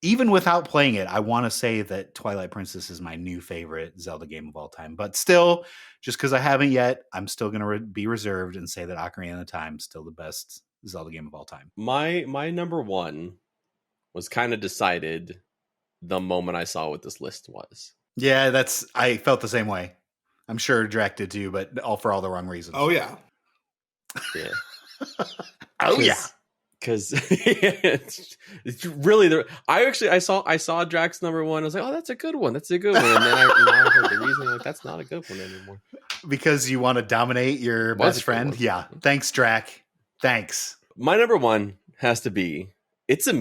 even without playing it, I want to say that Twilight Princess is my new favorite Zelda game of all time. But still, just because I haven't yet, I'm still going to be reserved and say that Ocarina of Time is still the best Zelda game of all time. My number one was kind of decided the moment I saw what this list was. Yeah, I felt the same way. I'm sure Draq did too, but all for all the wrong reasons. Oh, yeah. Yeah. Oh, yeah. Because it's really I saw Drax number one. I was like, oh, that's a good one. That's a good one. And then I heard the reason. Like, that's not a good one anymore. Because you want to dominate your best friend? Yeah. Thanks, Draq. Thanks. My number one has to be It's a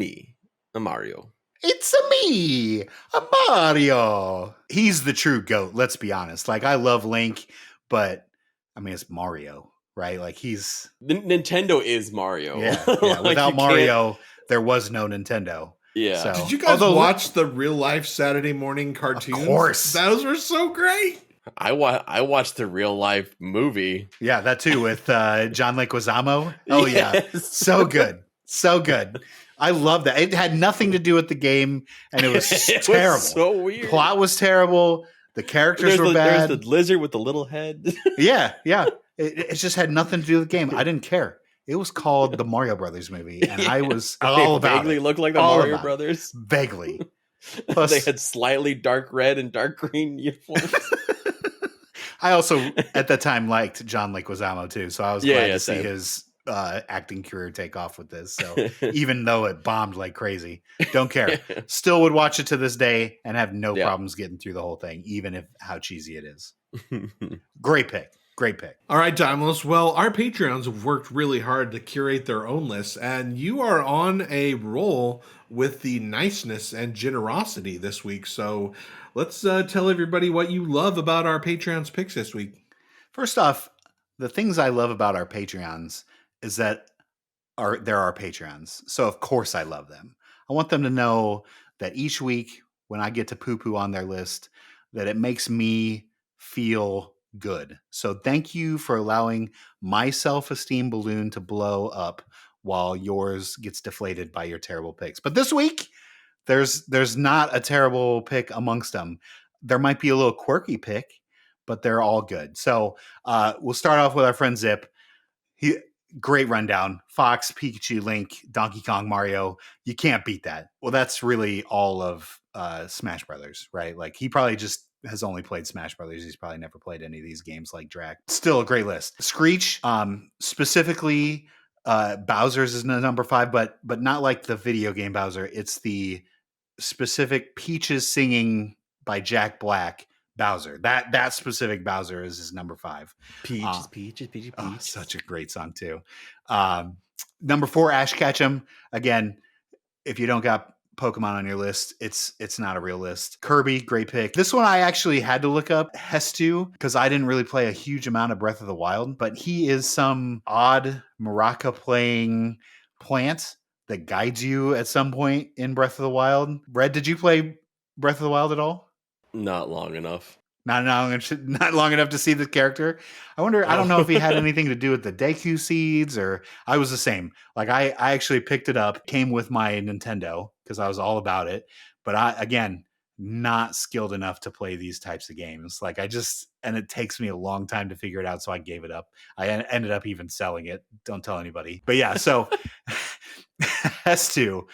Mario. It's a me, a Mario. He's the true GOAT, let's be honest. I love Link, but it's Mario, right? He's... Nintendo is Mario. Yeah. Without Mario, there was no Nintendo. Yeah. So, Did you guys watch the real life Saturday morning cartoons? Of course. Those were so great. I watched the real life movie. Yeah, that too, with John Leguizamo. Oh, Yes. yeah. So good. So good. I love that. It had nothing to do with the game, and it was terrible. Was so weird. Plot was terrible. The characters were bad. There's the lizard with the little head. Yeah. It just had nothing to do with the game. I didn't care. It was called the Mario Brothers movie, and I was all about vaguely it. looked like the All Mario about it. Brothers. Vaguely. Plus, They had slightly dark red and dark green uniforms. I also, at the time, liked John Leguizamo, too, so I was glad to see same. his acting career take off with this. So even though it bombed like crazy, don't care. Still would watch it to this day and have no problems getting through the whole thing, even if how cheesy it is. Great pick. Great pick. All right, Dymlos. Well, our Patreons have worked really hard to curate their own lists, and you are on a roll with the niceness and generosity this week. So let's tell everybody what you love about our Patreons picks this week. First off, the things I love about our Patreons is that they're our Patreons. So of course I love them. I want them to know that each week when I get to poo-poo on their list, that it makes me feel good. So thank you for allowing my self-esteem balloon to blow up while yours gets deflated by your terrible picks. But this week, there's not a terrible pick amongst them. There might be a little quirky pick, but they're all good. So we'll start off with our friend Zip. Great rundown. Fox, Pikachu, Link, Donkey Kong, Mario. You can't beat that. Well, that's really all of Smash Brothers, right? Like he probably just has only played Smash Brothers. He's probably never played any of these games like Draq. Still a great list. Screech, specifically Bowser's is number 5, but not like the video game Bowser. It's the specific Peaches singing by Jack Black Bowser. That specific Bowser is his number 5. Peaches. Oh, such a great song too. Number 4, Ash Ketchum. Again, if you don't got Pokemon on your list, it's not a real list. Kirby, great pick. This one I actually had to look up Hestu because I didn't really play a huge amount of Breath of the Wild, but he is some odd maraca playing plant that guides you at some point in Breath of the Wild. Red, did you play Breath of the Wild at all? Not long enough. Not long enough to see the character. I wonder, I don't know if he had anything to do with the Deku seeds, or I was the same. Like I actually picked it up, came with my Nintendo because I was all about it. But again, not skilled enough to play these types of games. Like and it takes me a long time to figure it out. So I gave it up. I ended up even selling it. Don't tell anybody. But yeah, so S2,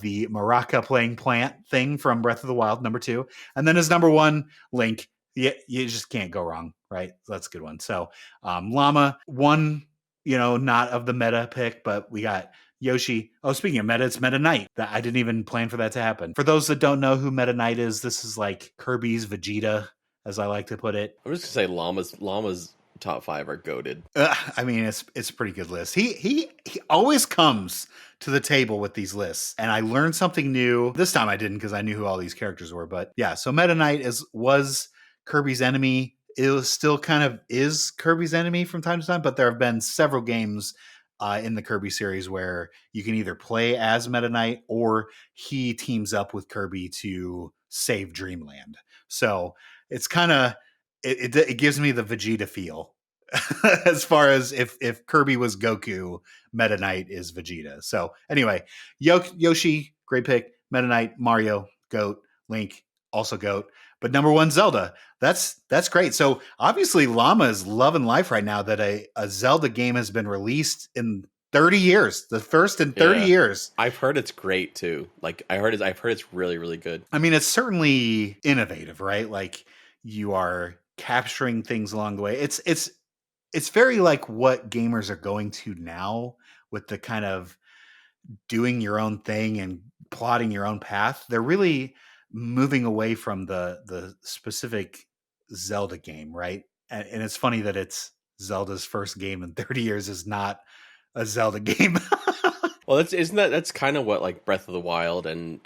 the maraca playing plant thing from Breath of the Wild, number 2. And then his number 1, Link. Yeah, you just can't go wrong, right? That's a good one. So Llama, one, not of the meta pick, but we got Yoshi. Oh, speaking of meta, it's Meta Knight. I didn't even plan for that to happen. For those that don't know who Meta Knight is, this is like Kirby's Vegeta, as I like to put it. I'm just gonna say Llama's top 5 are goated. I mean, it's a pretty good list. He always comes to the table with these lists, and I learned something new. This time I didn't because I knew who all these characters were. But yeah, so Meta Knight was Kirby's enemy. It still kind of is Kirby's enemy from time to time, but there have been several games in the Kirby series where you can either play as Meta Knight or he teams up with Kirby to save Dreamland. So it's kind of it gives me the Vegeta feel as far as if Kirby was Goku, Meta Knight is Vegeta. So anyway, Yoshi, great pick. Meta Knight, Mario, GOAT. Link, also GOAT. But number 1, Zelda. That's great. So obviously Llama is loving life right now that a Zelda game has been released in 30 years. The first in 30 years. I've heard it's great too. Like I've heard it's really, really good. I mean, it's certainly innovative, right? Like you are capturing things along the way. It's very like what gamers are going to now with the kind of doing your own thing and plotting your own path. They're really moving away from the specific Zelda game, right? And it's funny that it's Zelda's first game in 30 years is not a Zelda game. Well, that's kind of what like Breath of the Wild and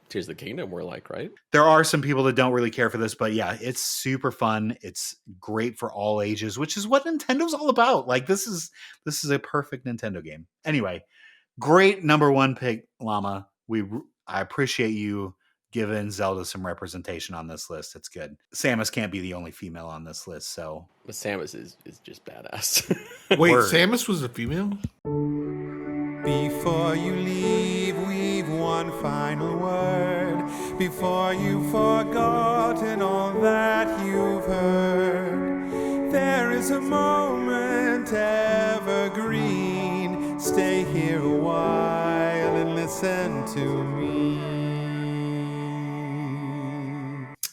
Tears of the Kingdom were like, right? There are some people that don't really care for this, but yeah, it's super fun. It's great for all ages, which is what Nintendo's all about. Like this is a perfect Nintendo game. Anyway, great number 1 pick, Llama. I appreciate you giving Zelda some representation on this list. It's good. Samus can't be the only female on this list, so. But Samus is just badass. Wait, Word. Samus was a female? Before you leave, we've one final word. Before you've forgotten all that you've heard, there is a moment evergreen. Stay here a while and listen to me.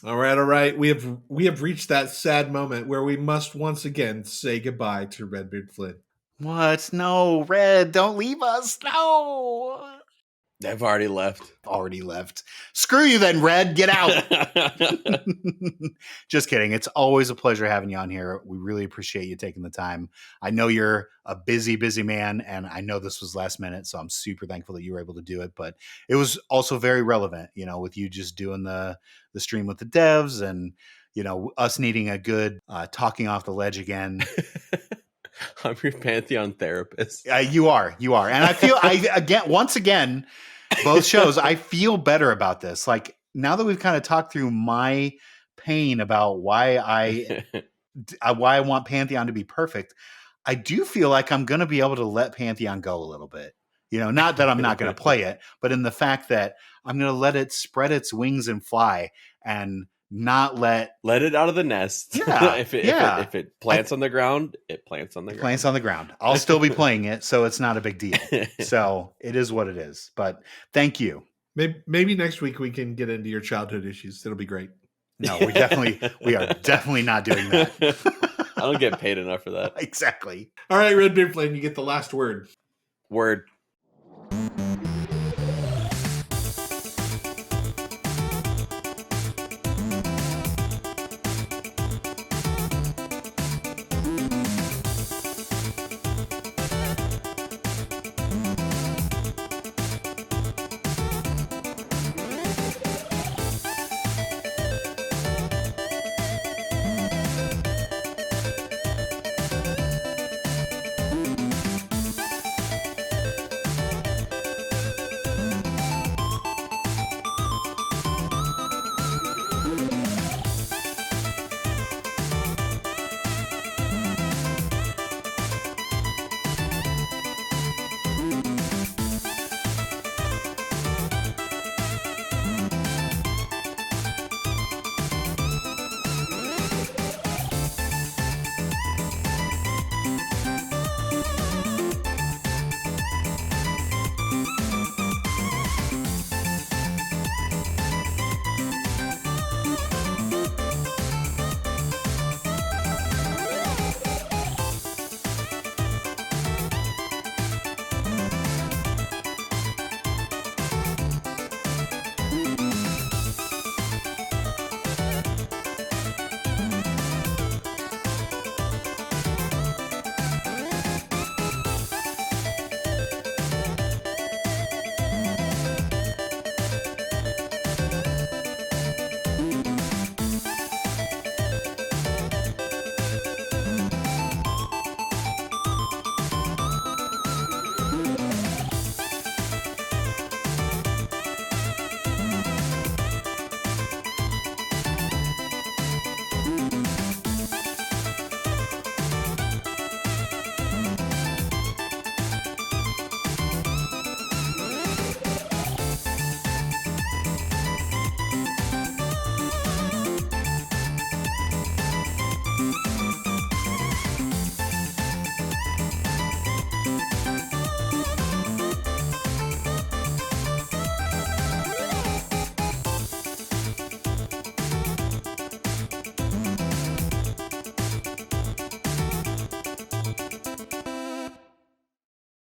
All right. We have reached that sad moment where we must once again say goodbye to Redbeard Flynn. What? No, Red, don't leave us. No. They've already left. Screw you then, Red. Get out. Just kidding. It's always a pleasure having you on here. We really appreciate you taking the time. I know you're a busy man, and I know this was last minute, so I'm super thankful that you were able to do it. But it was also very relevant, with you just doing the stream with the devs and, us needing a good talking off the ledge again. I'm your Pantheon therapist. You are. And I feel, once again, both shows, I feel better about this. Like, now that we've kind of talked through my pain about why I want Pantheon to be perfect, I do feel like I'm going to be able to let Pantheon go a little bit. Not that I'm not going to play it, but in the fact that I'm going to let it spread its wings and fly and not let it out of the nest. Yeah, if yeah. it plants on the ground, it plants on the ground. plants on the ground. I'll still be playing it, so it's not a big deal. So it is what it is. But thank you. Maybe next week we can get into your childhood issues. It'll be great. No, we are definitely not doing that. I don't get paid enough for that. Exactly. All right, RedBeardFlynn, you get the last word. Word.